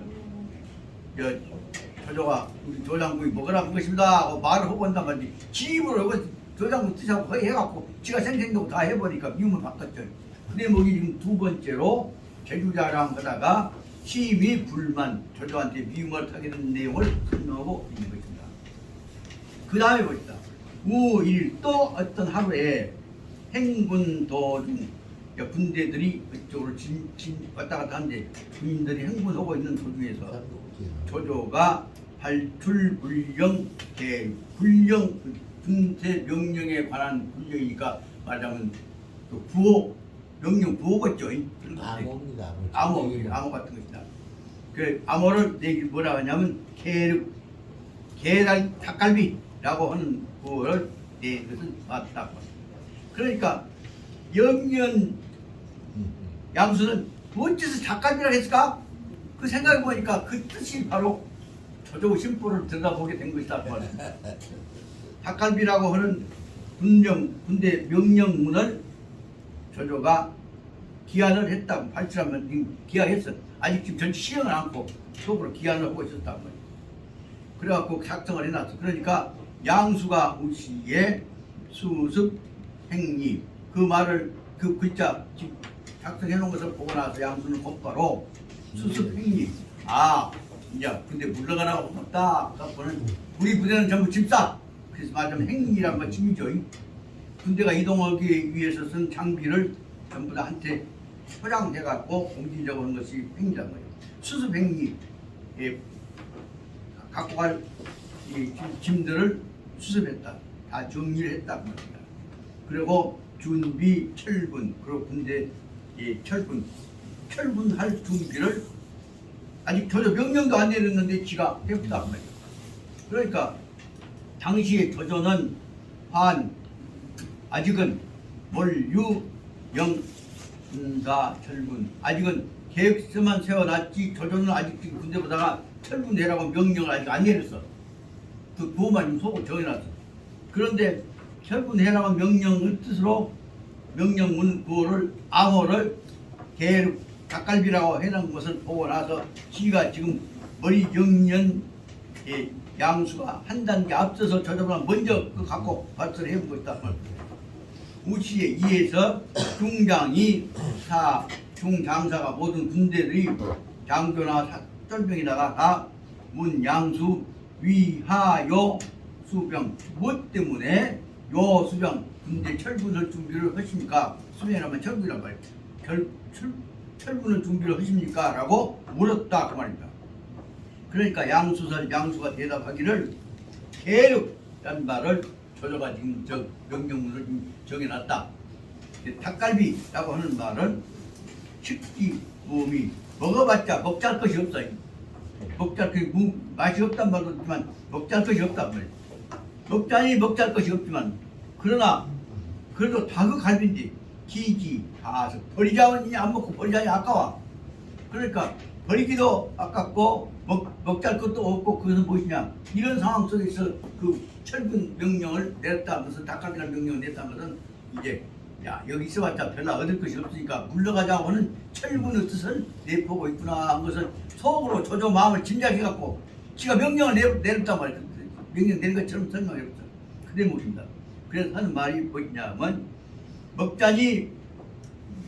조조가 우리 조장군이 먹으라는 것입니다 하고 말을 하고 한단 말이지. 집으로 하고 조장군 뜻하고 해갖고 지가 생생도 다 해보니까 미움을 바꿨죠. 그래 먹이 지금 두 번째로 제주자랑 하다가 심히 불만 조조한테 미움을 하게 된 내용을 설명하고 있는 것입니다. 그 다음에 봅시다. 우일 또 어떤 하루에 행군 도중 군대들이 그쪽으로 왔다 갔다 하는데 군인들이 행군하고 있는 도중에서 조조가 발출불령 불령 군대 명령에 관한 불령이니까 말하자면 그 구호 명령 구호겠죠. 암호입니다. 암호 같은 것이다. 그 암호를 내기 뭐라 하냐면 계란 닭갈비라고 하는 구호를 내 것은 맞다. 그러니까 영년 양수는 어째서 닭갈비라고 했을까? 그 생각해 보니까 그 뜻이 바로 조조 심보를 들여다보게 된 것이다. 닭갈비라고 하는 군대 명령문을 조조가 기한을 했다고 발출하면 기한했어. 아직 지금 전체 시행을 않고 속으로 기한을 하고 있었단 말이야. 그래갖고 작성을 해놨어. 그러니까 양수가 우시에 수습 행리 그 말을 그 글자 지금 작성해 놓은 것을 보고 나서 양수는 곧바로 수습 행리 이제 근데 물러가라고 없다. 그러고는 우리 부대는 전부 집사. 그래서 말하자면 행리란 건 짐이죠. 군대가 이동하기 위해서 쓴 장비를 전부 다 한테 포장해갖고 옮기려고 하는 것이 행리란 말이에요. 수습 행리 갖고 갈 짐들을 수습했다. 다 정리를 했다 말입니다. 그리고 준비 철분 그리고 군대 철분할 준비를 아직 조조 명령도 안 내렸는데 지가 했다 말이에요. 그러니까 당시에 조조는 아직은 월유 영사 철분 아직은 계획서만 세워놨지 조조는 아직 지금 군대보다가 철분해라고 명령을 아직 안 내렸어. 그 구호만 좀 속으로 정해놨어. 그런데 철분해라고 명령을 뜻으로 명령문 구호를 암호를 계획 닭갈비라고 해놓은 것을 보고 나서 지가 지금 머리 영년 양수가 한 단계 앞서서 조조가 먼저 그 갖고 발설을 해본 것이다. 우시에 의해서 중장이 중장사가 모든 군대들이 장교나 쫄병에다가 다 문양수 위하요 수병 무엇 때문에 요 수병 군대 철분을 준비를 하십니까? 수병이라면 철분이란 말이에요. 철분을 준비를 하십니까? 라고 물었다 그 말입니다. 그러니까 양수가 대답하기를 계륵이라는 말을 조조가 지금 명령문을 정해놨다. 닭갈비라고 하는 말은 식기 무음이 먹어봤자 먹잘 것이 없어요. 맛이 없단 말도 없지만 먹잘 것이 없단 말이에요. 먹잘 것이 없지만 그러나 그래도 닭의 갈비인데 기지 가서 버리자니 안 먹고 버리자니 아까워. 그러니까 버리기도 아깝고 먹잘 것도 없고 그것은 무엇이냐 이런 상황 속에서 그 철분 명령을 내렸다는 것은 닭갈비라는 명령을 냈다는 것은 이제 여기 있어봤자 별로 얻을 것이 없으니까 물러가자고 하는 철분의 뜻을 내포고 있구나 한 것을 속으로 조조 마음을 짐작해갖고 지가 명령을 내렸단 말이에요. 명령 내린 것처럼 설명해봤어. 그 대목입니다. 그래서 하는 말이 뭐냐면 먹자니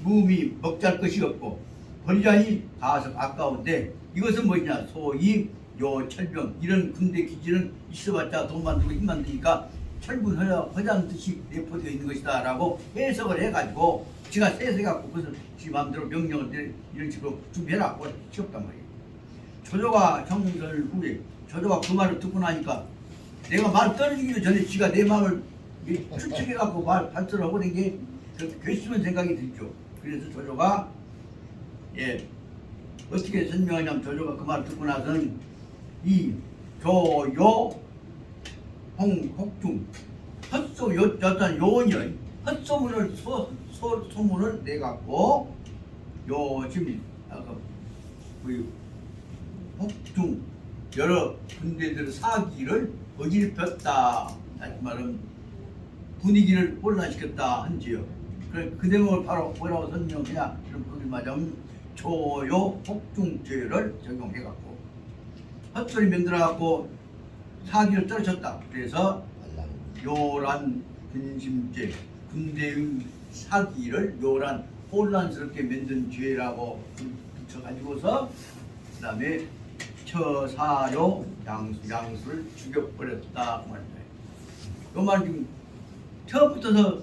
무음이 먹잘 것이 없고 버리자니 가서 아까운데 이것은 뭐냐 소위 요 철병 이런 군대 기지는 있어봤자 돈 만들고 힘 만드니까 철분하자는 뜻이 내포되어 있는 것이다 라고 해석을 해가지고 지가 세세갖고 그것을 지 마음대로 명령을 이런 식으로 준비해라고 치웠단 말이에요. 조조가 정설 후에 조조가 그 말을 듣고 나니까 내가 말 떨어지기도 전에 지가 내 마음을 추측해갖고 발설을 하고 된 게 괘씸한 생각이 들죠. 그래서 조조가 어떻게 설명하냐면 조조가 그 말을 듣고 나서는 이 조요 홍혹중 헛소 요자단 요원이요 헛소문을 소문을 내갖고 요 지금 그 북중 여러 군대들 사기를 어질폈다. 다시 말하면 분위기를 혼란시켰다 한지요. 그 내용을 바로 뭐라고 설명해야 그럼 거기 맞으면 초요 폭중죄를 적용해갖고 헛소리 만들어갖고 사기를 떨어졌다. 그래서 요란 근심죄, 군대의 사기를 요란 혼란스럽게 만든 죄라고 붙여가지고서 그 다음에 처사요 양수를 죽여버렸다 그 말입니다. 요 말 지금 처음부터서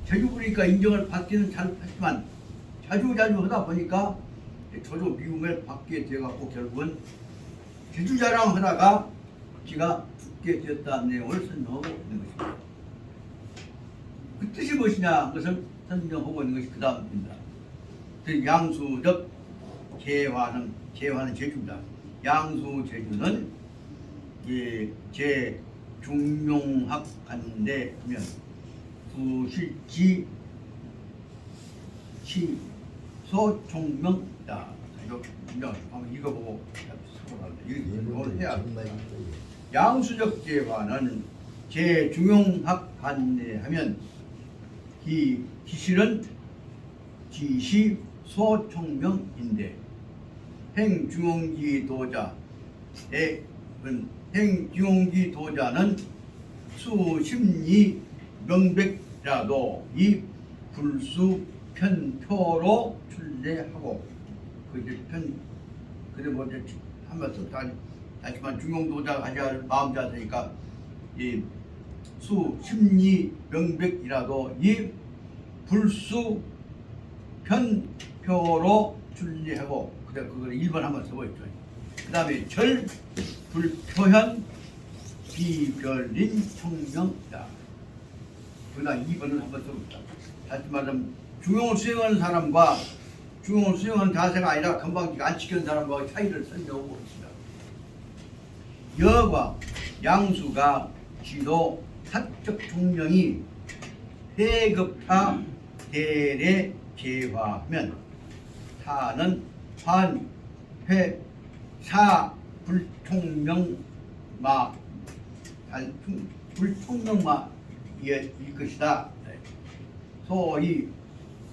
자주 보니까 인정을 받기는 잘 했지만 자주 하다 보니까 저도 미움을 받게 돼갖고 결국은 제주 자랑하다가 지가 죽게 되었다는 내용을 설명하고 있는 것입니다. 그 뜻이 무엇이냐 그것을 설명하고 있는 것이 그 다음입니다. 양수적 재화는 제주입니다. 양수 제주는 제 중용학 간대 하면 부실지 시 소총명이다. 이거 한번 읽어보고 이걸 해야 합니다. 양수적 재화는 제중용학 반대하면 기실은 지시 소총명인데 행중용기 도자는 수십리 명백이라도 이 불수 편표로 출제하고 그래 뭐 한번 다시만 중용도자가 하자 마음 자세니까 이 수십리 명백이라도 이 불수 편표로 출제하고 그걸 1번 한번 써보죠. 그 다음에 절 불표현 비별인 총명이다. 그다음 2번을 한번 써봅시다. 다시 말하면 중용을 수행하는 사람과 중용을 수행하는 자세가 아니라 금방 안 지키는 사람과 차이를 설명하고 있습니다. 여과 양수가 지도 사적 총명이 회급타 대례 재화하면 타는 환, 회, 사, 불총명마 불총명마일 것이다. 소위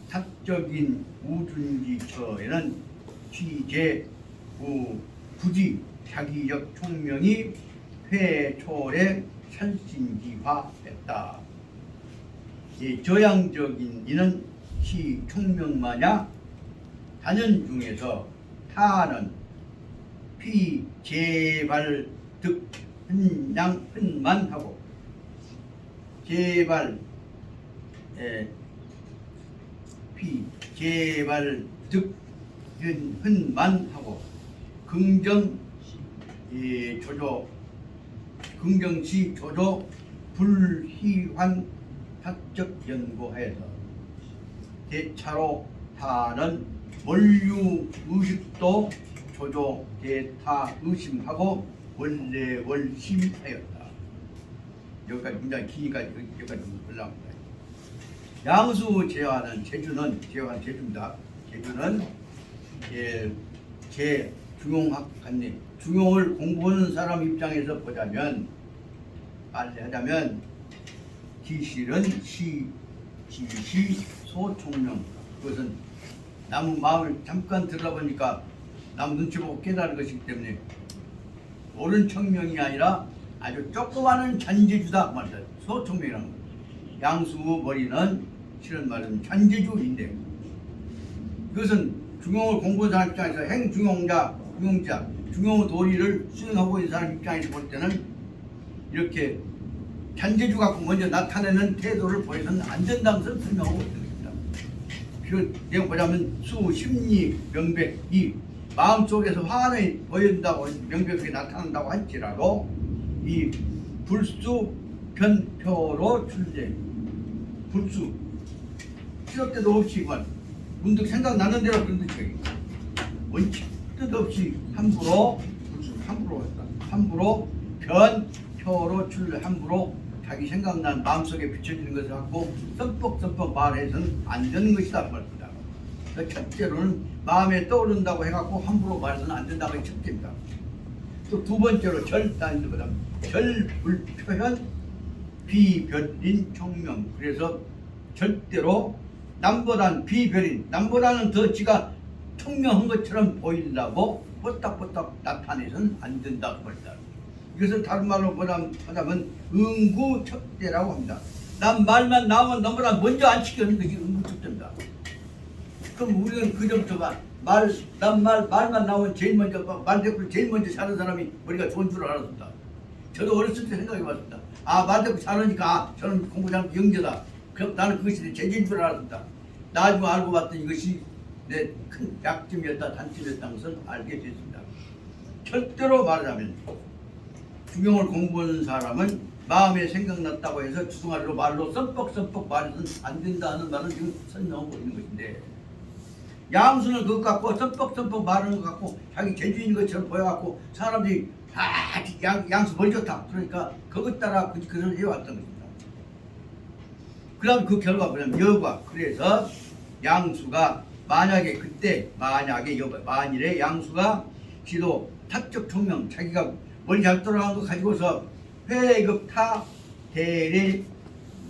사적인 우준지처에는 취재, 부지, 자기적 총명이 회초래 살신지화했다. 저양적인 이는 시 총명마냐 단연 중에서 타는 피재발 득 흔만 하고 재발 피재발 득 흔만 하고 긍정시 조조 불희환 학적 연구하여서 대차로 타는 원류 의식도 조조 대타 의심하고 원래 월심하였다. 여기까지 굉장히 기니까 여기까지 올라옵니다. 양수 재화는 제주입니다. 제주는 제 중용학 간리 중용을 공부하는 사람 입장에서 보자면 말하자면 기실은 지시 소총명 그것은 나무 마음을 잠깐 들어보니까 남 눈치 보고 깨달은 것이기 때문에 옳은 청명이 아니라 아주 조그마한 잔재주다 말이다. 소총명이라는 거. 양수 머리는 실은 말은 잔재주인데 그것은 중용을 공부한 사람 입장에서 행중용자, 중용 도리를 수행하고 있는 사람 입장에서 볼 때는 이렇게 잔재주 갖고 먼저 나타내는 태도를 보여서는 안 된다는 것을 설명하고 있는 것입니다. 그 내용 보자면 수심리 명백이 마음속에서 화환이 보인다고 명백하게 나타난다고 할지라도 이 불수 변표로 출제 불수 시도 때도 없이 문득 생각나는 대로 그런 뜻이 원칙 뜻없이 함부로 변표로 출제 함부로 자기 생각난 마음속에 비춰지는 것을 갖고 썸뻑썸뻑 말해서는 안 되는 것이다 그 말입니다. 첫째로는 마음에 떠오른다고 해갖고 함부로 말해서는 안 된다고 게 첫째입니다. 또 두 번째로 절불표현 비별인 총명. 그래서 절대로 남보다는 비별인, 남보다는 더 지가 총명한 것처럼 보이려고 뽀딱뽀딱 나타내서는 안 된다고 합니다. 이것을 다른 말로 하자면 응구척대라고 합니다. 남 말만 나오면 너무나 먼저 안 시키는 것이 응구척대입니다. 그럼 우리는 그전부터 말만 나오면 제일 먼저 말대꾸를 제일 먼저 사는 사람이 머리가 좋은 줄 알았습니다. 저도 어렸을 때 생각해봤습니다. 아, 말대꾸 잘하니까 저는 공부 잘하면 영재다. 그럼 나는 그것이 내 재주인 줄 알았습니다. 나중에 알고 봤더니 이것이 내 큰 약점이었다, 단점이었다는 것을 알게 됐습니다. 절대로 말하자면 중용을 공부하는 사람은 마음에 생각났다고 해서 주둥아리로 말로 썸뻑썸뻑 말해서는 안 된다는 말은 지금 설명하고 있는 것인데, 양수는 그것 갖고 썸뻑썸뻑 말하는 것 갖고 자기 재주인 것처럼 보여갖고 사람들이 양수 머리 좋다 그러니까 그것 따라 그걸 해왔던 것입니다. 그 다음 그 결과 뭐냐면 여과. 그래서 양수가 만약에 만일에 양수가 지도 탑적 총명, 자기가 머리 잘 돌아가는 거 가지고서 회급타 대례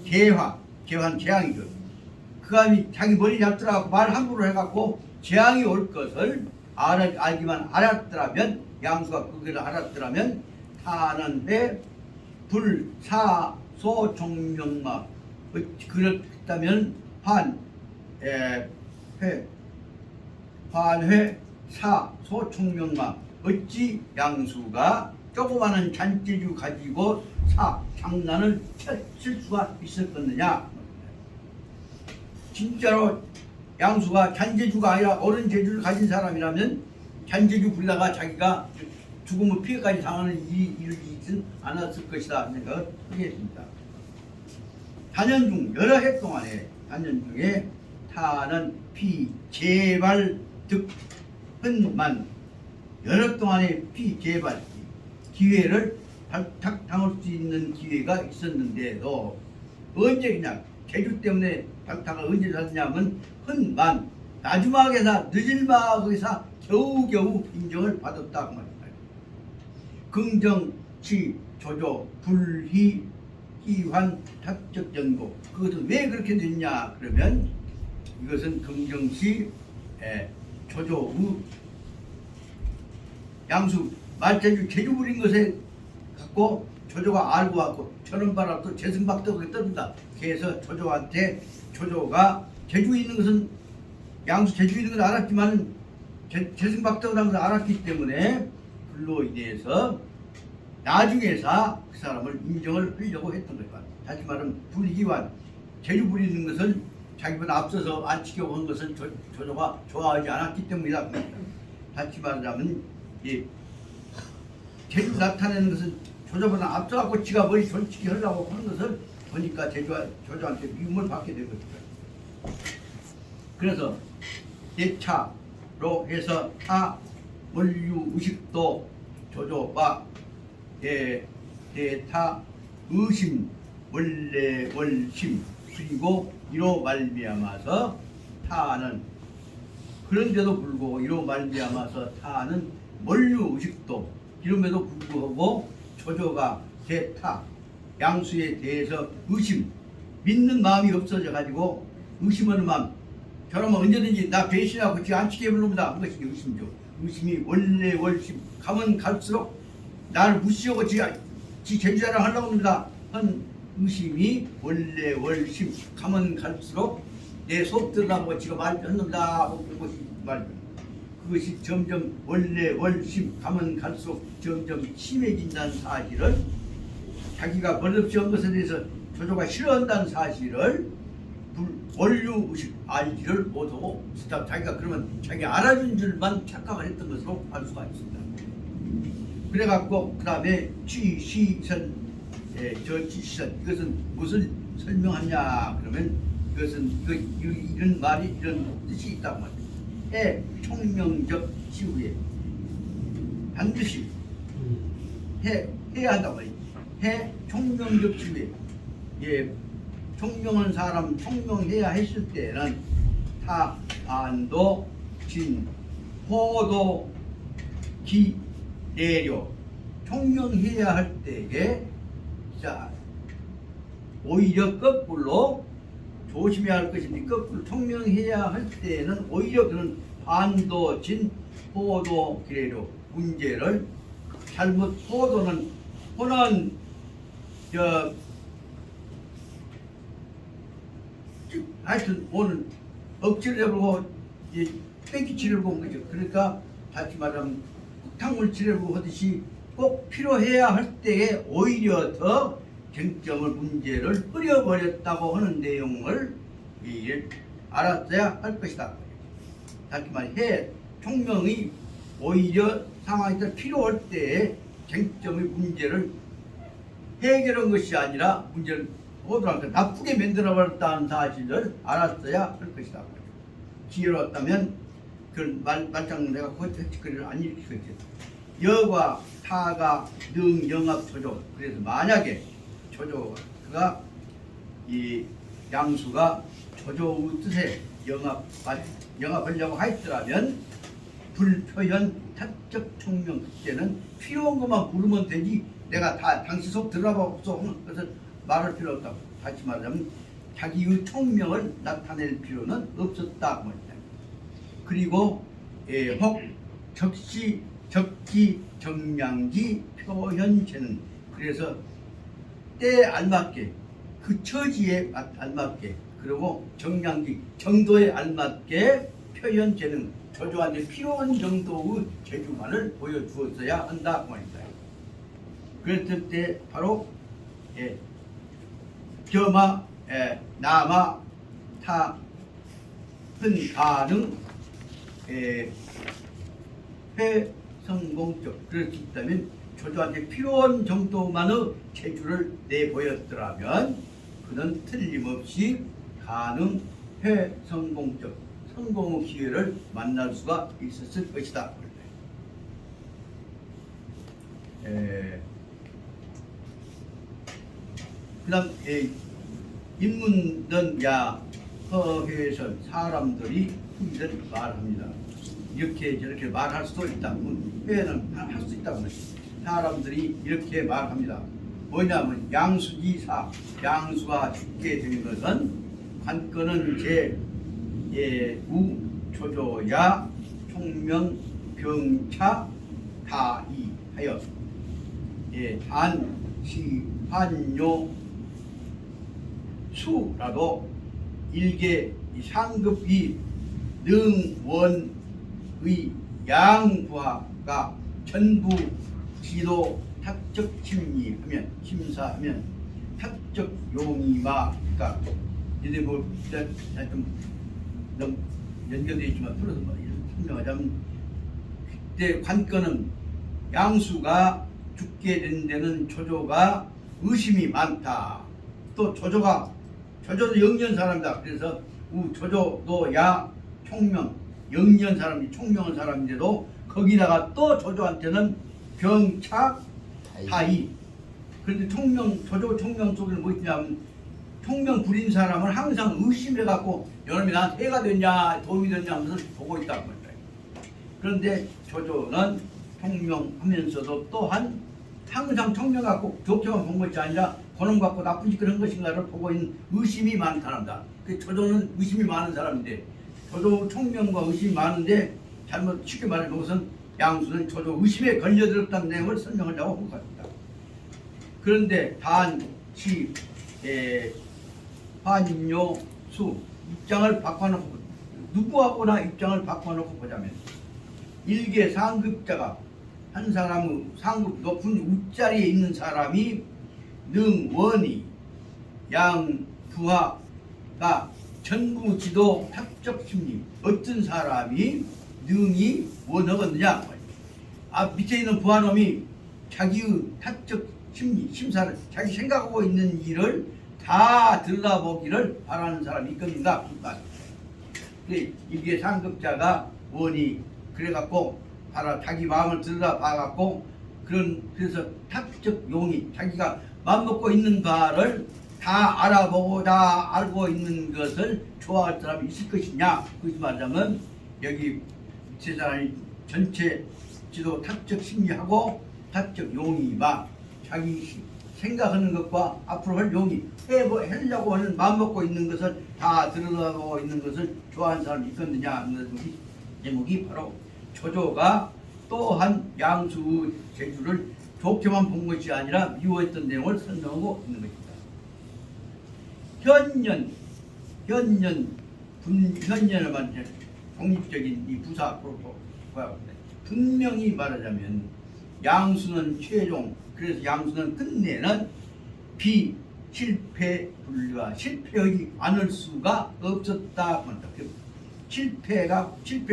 개화는 재앙이죠. 그 다음에 자기 머리 잘 돌아가고 말 함부로 해갖고 재앙이 올 것을 알기만 알았더라면, 양수가 그걸 알았더라면 타는 회 불사소 총명마. 그렇다면 환회 사소 총명마. 어찌 양수가 조그마한 잔재주 가지고 장난을 칠 수가 있었겠느냐. 진짜로 양수가 잔재주가 아니라 어른 재주를 가진 사람이라면 잔재주 부리다가 자기가 죽음의 피해까지 당하는 일을 있진 않았을 것이다 생각을 하겠습니다. 단연 중 여러 해 동안에 단연 중에 타는 피재발 득흔만 여러 동안의 피재발 기회를 발탁당할 수 있는 기회가 있었는데도 언제 그냥 재주 때문에 발탁을 언제 샀냐면 흔만 나주막에서 늦을막에서 겨우겨우 인정을 받았다 그 말입니다. 긍정치 조조 불희 희환 탑적 연고. 그것은 왜 그렇게 됐냐 그러면 이것은 긍정시 조조의 양수 말재주 재주 부린 것에 갖고 조조가 알고 왔고 저런 바람 또 재승박도 그렇게 뜬다. 그래서 조조한테 조조가 재주 있는 것은 양수 재주 있는 건 알았지만 재승박도라는 걸 알았기 때문에 불로 인해서 나중에서 그 사람을 인정을 하려고 했던 거예요. 다시 말하면 불희환 재주 부리는 것을 자기보다 앞서서 안 지켜고 한 것을 조조가 좋아하지 않았기 때문이다. 다시 말하자면 재주 나타내는 것은 조조보다 앞서갖고 지가 머리 솔직히 하려고 하는 것을 보니까 조조한테 미움을 받게 된 것입니다. 그래서 예차로 해서 타 원류 의식도 조조와 대타 의심 원래 월심 그리고 이로 말미암아서 타는 그런데도 불구하고 이로 말미암아서 타는 원류 의식도 이름에도 불구하고 조조가 대타 양수에 대해서 의심 믿는 마음이 없어져 가지고 의심하는 마음 저러면 언제든지 나 배신하고 지 안치게 해볼놈이다 한 것이 의심이죠. 의심이 원래 월심 가면 갈수록 나를 무시하고 지 제주자랑 하려고 합니다 한 의심이 원래 월심 가면 갈수록 내 속 들어가고 지가 말했는다 하고 그것이 말입니다. 그것이 점점 원래 월심 가면 갈수록 점점 심해진다는 사실을 자기가 버릇없이 한 것에 대해서 조조가 싫어한다는 사실을 원류의식 알지를 못하고 자기가 그러면 자기 알아준 줄만 착각을 했던 것으로 알 수가 있습니다. 그래갖고 그 다음에 취시선 취시선 이것은 무엇을 설명하냐 그러면 이것은 이런 말이 이런 뜻이 있다고 말합니다. 총명적 시후에 반드시 해야 한다고 말이에요. 총명적 시후에 총명한 사람 총명해야 했을 때는 타안도 진 호도 기 내려 총명해야 할 때에 자 오히려 거꾸로 조심해야 할 것인데 거꾸로 총명해야 할 때는 오히려 그런 반도 진 호도 기내려 문제를 잘못 호도는 호는 하여튼 오늘 억지를 해보고 뺑기치려고 온 거죠. 그러니까 다시 말하면 흙탕물 치려고 하듯이 꼭 필요해야 할 때에 오히려 더 쟁점을 문제를 흐려버렸다고 하는 내용을 알았어야 할 것이다. 다시 말해 총명이 오히려 상황이 필요할 때에 쟁점의 문제를 해결한 것이 아니라 문제를 호도한테 나쁘게 만들어버렸다는 사실을 알았어야 할 것이다. 지혜로웠다면 그런 말장 내가 거짓거리를 안 일으키겠지. 여과 타가 능 영합 조조. 그래서 만약에 조조가 이 양수가 조조의 뜻에 영합하려고 하였더라면 불표현 타적 총명 그때는 필요한 것만 물으면 되지 내가 다 당신 속 들어가 없어 하는 것을 말할 필요 없다고. 다시 말하자면 자기의 총명을 나타낼 필요는 없었다. 그리고 혹 적시 적기 정량기 표현체는 그래서 때에 알맞게 그 처지에 알맞게 그리고 정량기 정도에 알맞게 표현체는 조조한테 필요한 정도의 재주만을 보여주었어야 한다 말입니다. 그랬을 때 바로 겸하 남아 타 흔 가능 회성공적 그럴 수 있다면 조조한테 필요한 정도만의 재주를 내보였더라면 그는 틀림없이 가능 회성공적 성공의 기회를 만날 수가 있었을 것이다. 그 다음 인문던 야 허회선 사람들이 흔히들 말합니다. 이렇게 저렇게 말할 수도 있다. 회는 할 수 있다고 사람들이 이렇게 말합니다. 뭐냐면 양수지사 양수가 죽게 된 것은 관건은 우 조조야 총명 병차 다이 하여 단시 한요 수라도 일개 상급이 능원의 양부하가 전부 지도 탁적 심리하면 심사하면 탁적 용의마 그러니까 이제 좀 연결되어 있지만 풀어서 설명하자면 그때 관건은 양수가 죽게 된 데는 조조가 의심이 많다. 또 조조도 영년 사람이다. 그래서 조조도 야 총명 영년 사람이 총명한 사람인데도 거기다가 또 조조한테는 병차 다이. 그런데 조조 총명 속에는 뭐 있냐면 총명 부린 사람을 항상 의심해갖고 여러분이 나한테 해가 됐냐 도움이 됐냐 하면서 보고 있다는 거죠. 그런데 조조는 총명하면서도 또한 항상 총명 갖고 좋게만 본 것이 아니라 그놈 갖고 나쁜 짓을 한 것인가를 보고 있는 의심이 많은 사람이다. 조조는 의심이 많은 사람인데 조조 총명과 의심이 많은데 잘못 쉽게 말하면 그것은 양수는 조조 의심에 걸려들었다는 내용을 설명하려고 한 것 같습니다. 그런데 단시 환요수 입장을 바꿔놓고 누구하고나 입장을 바꿔놓고 보자면 일개 상급자가 한 사람의 상급 높은 윗자리에 있는 사람이 능원이 양부하가 전부지도 탁적 심리 어떤 사람이 능이 원하겠느냐 밑에 있는 부하놈이 자기의 탁적 심리 심사를 자기 생각하고 있는 일을 다 들여다보기를 바라는 사람이 있겠는가? 이게 상급자가 원이 그래갖고 자기 마음을 들여다봐갖고 그래서 탁적 용이 자기가 마음 먹고 있는 바를 다 알아보고 다 알고 있는 것을 좋아할 사람이 있을 것이냐? 그것이 말하자면 여기 세상의 전체 지도 타적 심리하고 타적 용의와 자기 생각하는 것과 앞으로 할 용의 하려고 하는 마음 먹고 있는 것을 다 들여다보고 있는 것을 좋아하는 사람이 있겠느냐 하는 제목이 바로 조조가 또한 양수 제주를 좋게만 본 것이 아니라 미워했던 내용을 설명하고 있는 것입니다. 현년을 말하는 독립적인 이 부사 프로토가 분명히 말하자면 양수는 최종, 그래서 양수는 끝내는 비실패 불가, 실패하지 않을 수가 없었다. 실패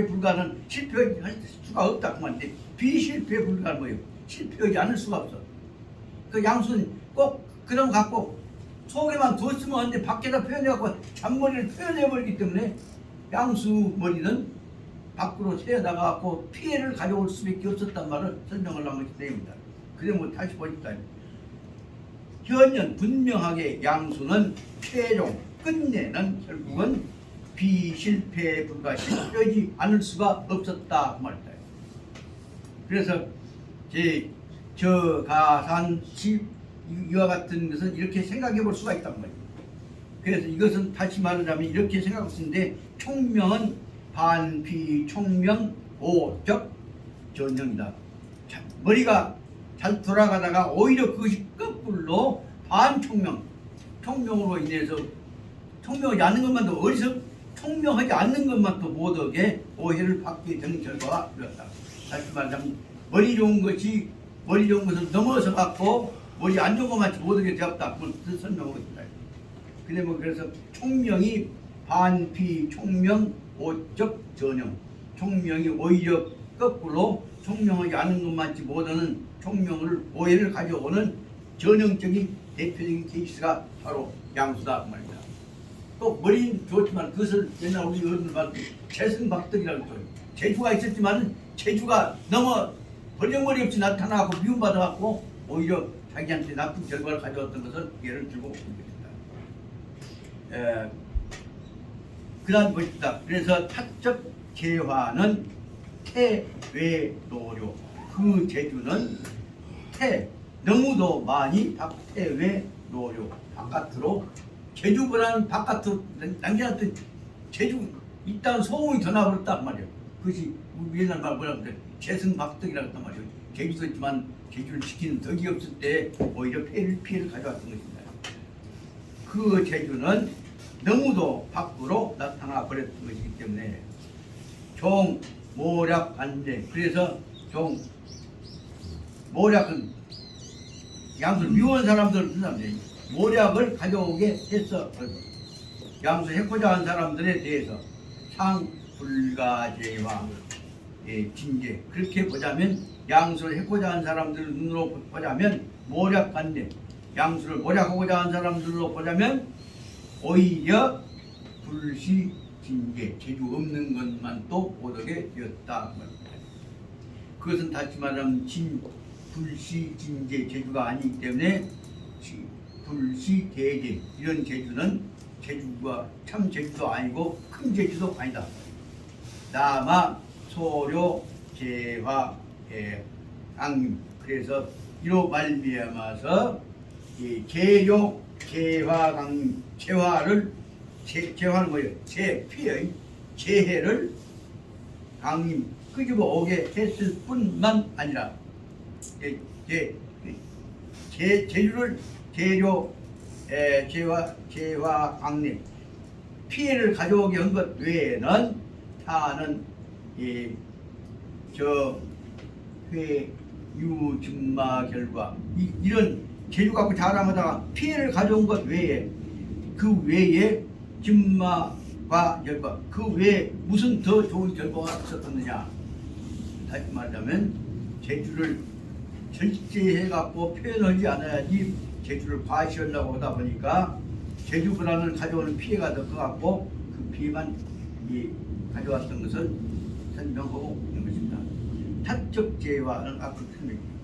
불가는 실패할 수가 없다. 그만데 비실패 불가는 뭐예요? 실패하지 않을 수가 없어. 그 양수는 꼭 그런 갖고 속에만 뒀으면 안 돼. 밖에다 표현해갖고 잔머리를 표현해버리기 때문에 양수 머리는 밖으로 새어나가고 피해를 가져올 수밖에 없었단 말을 설명을 한 것이 됩니다. 그래 뭐 다시 보니까 현년 분명하게 양수는 최종 끝내는 결국은 비실패 불가 실패하지 않을 수가 없었다 그 말이다. 그래서 저가산 이와 같은 것은 이렇게 생각해 볼 수가 있단 말이에요. 그래서 이것은 다시 말하자면 이렇게 생각할 수 있는데 총명은 반피 총명 오적 전형이다. 머리가 잘 돌아가다가 오히려 그것이 거꾸로 총명으로 인해서 총명하지 않는 것만도 어리석 총명하지 않는 것만도 못하게 오해를 받게 되는 결과가 되었다. 다시 말하자면 머리 좋은 것을 넘어서 갖고 머리 안 좋은 것만 못하게 되었다. 그걸 설명하고 있다. 근데 뭐 그래서 총명이 반피 총명 오적 전형, 총명이 오히려 거꾸로 총명하지 않은 것만치 못하는 총명을 오해를 가져오는 전형적인 대표적인 케이스가 바로 양수다 그 말이다. 또 머리는 좋지만 그것을 옛날 우리 어른들 말로 재승박덕이라고 해요. 재주가 있었지만 재주가 너무 벌렁머리 없이 나타나고 미움받아갖고 오히려 자기한테 나쁜 결과를 가져왔던 것을 예를 들고 있습니다. 그다음 것이다. 그래서 타적 재화는 태외노료, 그 재주는 너무도 많이 태외노료, 바깥으로 재주보다는 바깥으로 남자한테 재주 있다는 소문이 더 나버렸단 말이에요. 그것이 우리 옛날 말 뭐라고 그래? 재승박덕이라고 했단 말이에요. 재주도 있지만 재주를 지키는 덕이 없을 때 오히려 피해를 가져왔던 것입니다. 그 재주는 너무도 밖으로 나타나 버렸던 것이기 때문에 종 모략 안대, 그래서 종 모략은 양수를 미워하는 사람들을 쓴답니다. 모략을 가져오게 했어. 양수 해코자 한 사람들에 대해서 상불가제와 징계, 그렇게 보자면 양수를 해코자 한 사람들 눈으로 보자면 모략 안대, 양수를 모략하고자 한 사람들로 보자면 오히려 불시 징계, 재주 없는 것만 또 못하게 되었다. 그것은 다시 말하면 불시 징계 재주가 아니기 때문에 불시 대제, 이런 재주는 재주가 참 재주도 아니고 큰 재주도 아니다. 남아 소료 재화 앙림, 그래서 이로 말미암아서 재료 재화 강림, 재화는 뭐예요? 피해 재해를 강림 끄집어 오게 했을 뿐만 아니라 재주를 재료 재화 강림 피해를 가져오게 한 것 외에는 타는 회유증마 결과 이런 재주 갖고 자랑하다가 피해를 가져온 것 외에 그 외에 증마과 결과 그 외에 무슨 더 좋은 결과가 있었느냐. 다시 말하자면 재주를 절제해 갖고 표현하지 않아야지 재주를 과시하려고 하다 보니까 재주보다는 가져오는 피해가 더 커갖고 그 피해만 가져왔던 것을 설명하고 있는 것입니다. 타적 재화는 앞으로 설명입니다.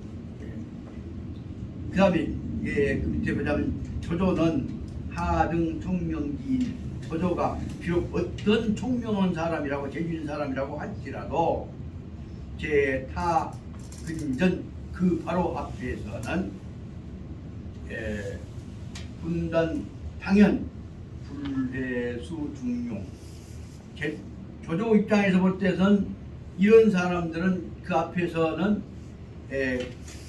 그 다음에 그 밑에 보자면 조조는 하등 총명지인 조조가 비록 어떤 총명한 사람이라고 재주있는 사람이라고 할지라도 제타 근전 그 바로 앞에서는 분단 당연 불회수 중용 조조 입장에서 볼 때는 이런 사람들은 그 앞에서는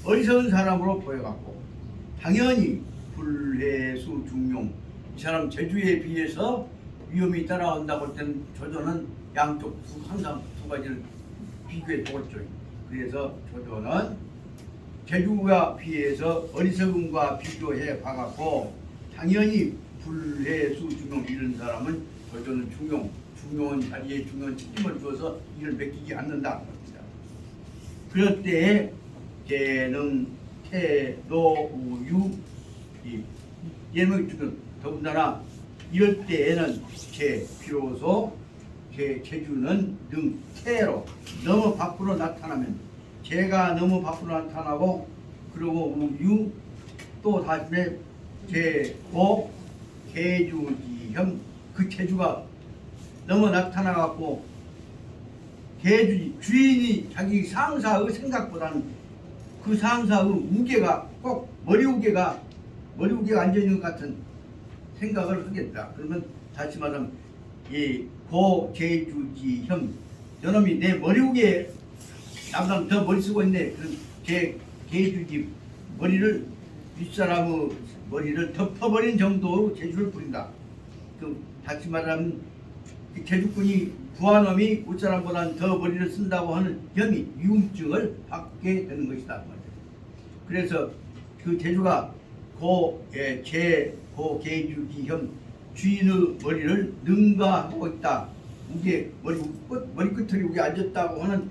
어리석은 사람으로 보여갖고 당연히 불회수 중용 이 사람 재주에 비해서 위험이 따라온다고 할 때는 조조는 양쪽 항상 두 가지를 비교해 보았죠. 그래서 조조는 재주가 비해서 어리석음과 비교해 봐갖고 당연히 불회수 중용 이런 사람은 조조는 중요한 자리에 중요한 책임을 주어서 이를 맡기지 않는다. 그럴 때에 재능, 태도, 우유 예명이 주는 더군다나 이럴 때에는 비로소 재주는 능, 태로 너무 밖으로 나타나면 재가 너무 밖으로 나타나고 그리고 우유 또 다음에 재고 개주지형 그 재주가 너무 나타나갖고 주인이 자기 상사의 생각보다는 그 상사의 우계가 꼭 머리 우계가 앉아있는 것 같은 생각을 하겠다. 그러면 다시 말하면 이 고재주지형 저놈이 내 머리 우계 남자는 더 머리 쓰고 있네. 그런 개주지 머리를 윗사람의 머리를 덮어버린 정도로 재주를 부린다. 그 다시 말하면 제주꾼이 부하놈이 윗사람보다는 더 머리를 쓴다고 하는 혐의, 위험증을 받게 되는 것이다. 그래서 그 재주가 고개주지형 주인의 머리를 능가하고 있다. 머리 끝을 우게 앉았다고 하는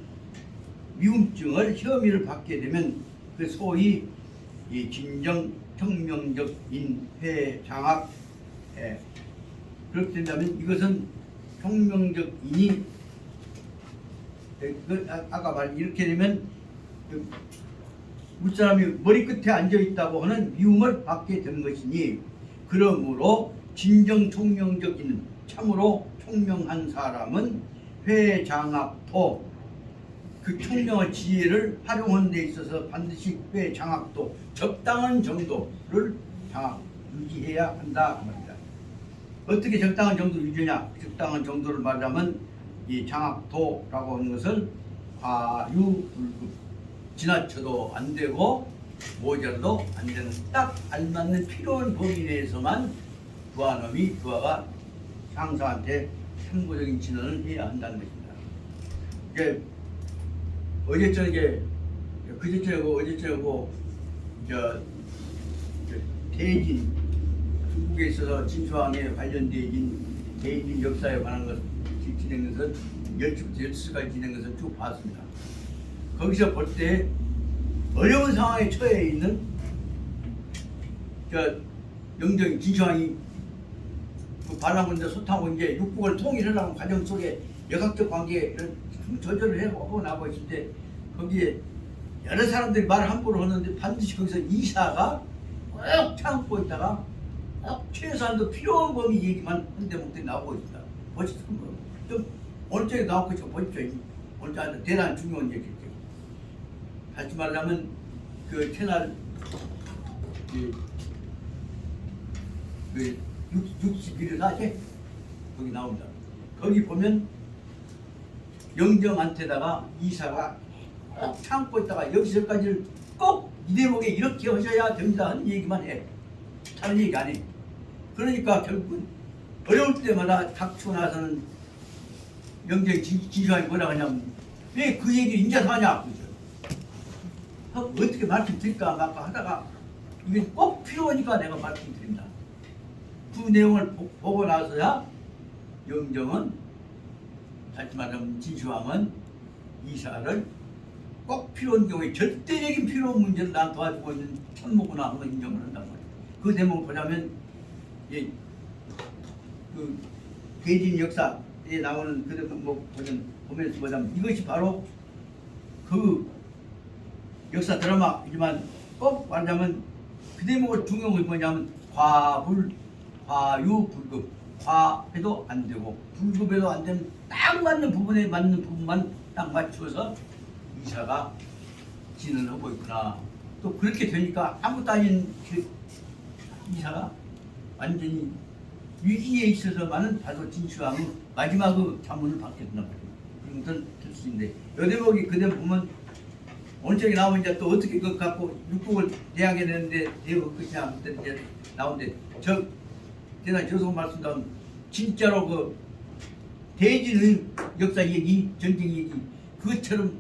위험증을 혐의를 받게 되면 그 소위 이 진정 청명적 인회 장악 그렇게 된다면 이것은 총명적 인이 아까 말 이렇게 되면 윗사람이 머리 끝에 앉아 있다고 하는 미움을 받게 되는 것이니 그러므로 진정 총명적 인 참으로 총명한 사람은 회장학도 그 총명한 지혜를 활용하는 데 있어서 반드시 회장학도 적당한 정도를 유지해야 한다 말입니다. 어떻게 적당한 정도를 유지하냐? 적당한 정도를 말하면 이 장학도라고 하는 것은 과유불급 지나쳐도 안 되고 모자라도 안 되는 딱 알맞는 필요한 범위 내에서만 부하가 상사한테 참고적인 진언을 해야 한다는 것입니다. 이게 어제 저녁에 대진 중국에 있어서 진수왕에 관련된 대진 역사에 관한 것 진행된 것은 10시부터 12시까지 진행된 것을 쭉 봤습니다. 거기서 볼 때 어려운 상황에 처해 있는 영정 진수왕이 그 반란군대 소탕하고 이제 육국을 통일하려는 과정 속에 역학적 관계를 조절을 하고 나고 있을 때 거기에 여러 사람들이 말을 함부로 하는데 반드시 거기서 이사가 꼭 참고 있다가 꼭 최소한도 필요한 범위 얘기만 한 대목들이 나오고 있습니다. 보시죠. 좀 오늘 쪽에 나오고 있죠. 보십시오. 오늘 쪽에 대단히 중요한 얘기죠. 다시 말하면 그 채널 61을 하게 거기 나옵니다. 거기 보면 영정한테다가 이사가 꼭 참고 있다가 여기서까지를 꼭 이 대목에 이렇게 하셔야 됩니다 하는 얘기만 해. 다른 얘기 안 해. 그러니까 결국은 어려울 때마다 닥치고 나서는 영정 지휘관이 뭐라 하냐면 왜 그 얘기를 인자서 하냐. 어떻게 말씀드릴까 말까 하다가 이게 꼭 필요하니까 내가 말씀드립니다. 그 내용을 보고 나서야 영정은 다시 말하면 진시황은 이사를 꼭 필요한 경우에 절대적인 필요한 문제를 난 도와주고 있는 천모구나 하는 걸 인정을 한단 말이에요. 그 대목을 보자면 그 대진 역사에 나오는 그 대목 보면서 보자면 이것이 바로 그 역사 드라마이지만 꼭 말하자면 그 대목을 중요한 게 뭐냐면 과유불급. 과해도 안 되고 불급해도 안 되는 딱 맞는 부분에 맞는 부분만 딱 맞추어서 이사가 진행을 하고 있구나. 또 그렇게 되니까 아무것도 아닌 그 이사가 완전히 위기에 있어서만은 바로 진출하고 마지막 그 자문을 받게 된단 말이에요. 그런 것은 될 수 있는데 여 대목이 그대 보면 어느 쪽에 나오면 이제 또 어떻게 그거 갖고 육국을 대하게 되는데 대목 끝이냐 그때 이제 나오는데 제가 저서 말씀드린 진짜로 그 대진의 역사 얘기, 전쟁 얘기 그것처럼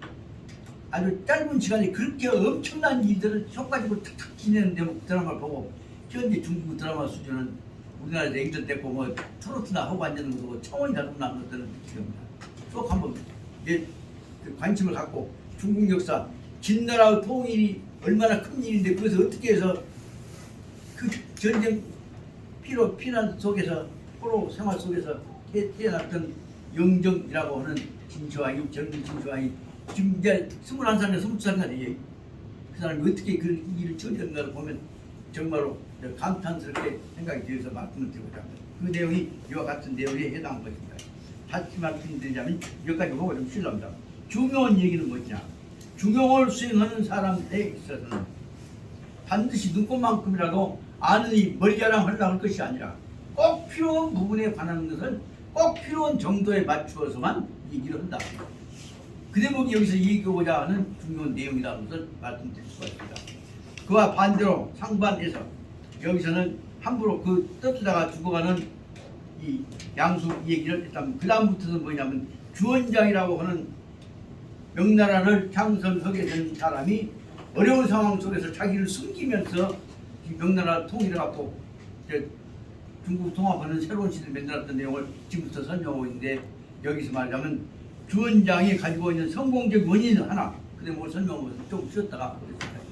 아주 짧은 시간에 그렇게 엄청난 일들을 혀가지고 탁탁 지내는 대목 드라마를 보고 현재 중국 드라마 수준은 우리나라에서 액젓됐고 뭐 트로트나 하고 앉는 것도 청원이 다르고 나는 것들은 지금 꼭 한번 그 관심을 갖고 중국 역사 진나라 통일이 얼마나 큰 일인데 그것을 어떻게 해서 그 전쟁 피난 속에서 포로 생활 속에서 태어났던 영정이라고 하는 진시황이 젊은 진시황이 지금 이제 21살이나 22살까지 그 사람이 어떻게 그 일을 처리했는가를 보면 정말로 감탄스럽게 생각이 들어서 말씀을 드리고자 합니다. 그 내용이 이와 같은 내용에 해당한 것입니다. 다시 말씀드리자면 여기까지 보고 좀 실례합니다. 중요한 얘기는 뭐냐? 중용을 수행하는 사람에 있어서는 반드시 눈꽃만큼이라도 아는 이 머리자랑하려고 할 것이 아니라 꼭 필요한 부분에 관한 것은 꼭 필요한 정도에 맞추어서만 얘기를 한다. 그 대목이 여기서 얘기하고자 하는 중요한 내용이라는 것을 말씀드릴 수가 있습니다. 그와 반대로 상반에서 여기서는 함부로 그 떠들다가 죽어가는 이 양수 얘기를 일단 그 다음부터는 뭐냐면 주원장이라고 하는 명나라를 창설하게 된 사람이 어려운 상황 속에서 자기를 숨기면서 명나라 통일을 갖고 중국 통합하는 새로운 시대를 만들었던 내용을 지금부터 설명하고 있는데 여기서 말하자면 주원장이 가지고 있는 성공적 원인은 하나 근데 뭘 설명하고 좀 쉬었다가 하겠습니다.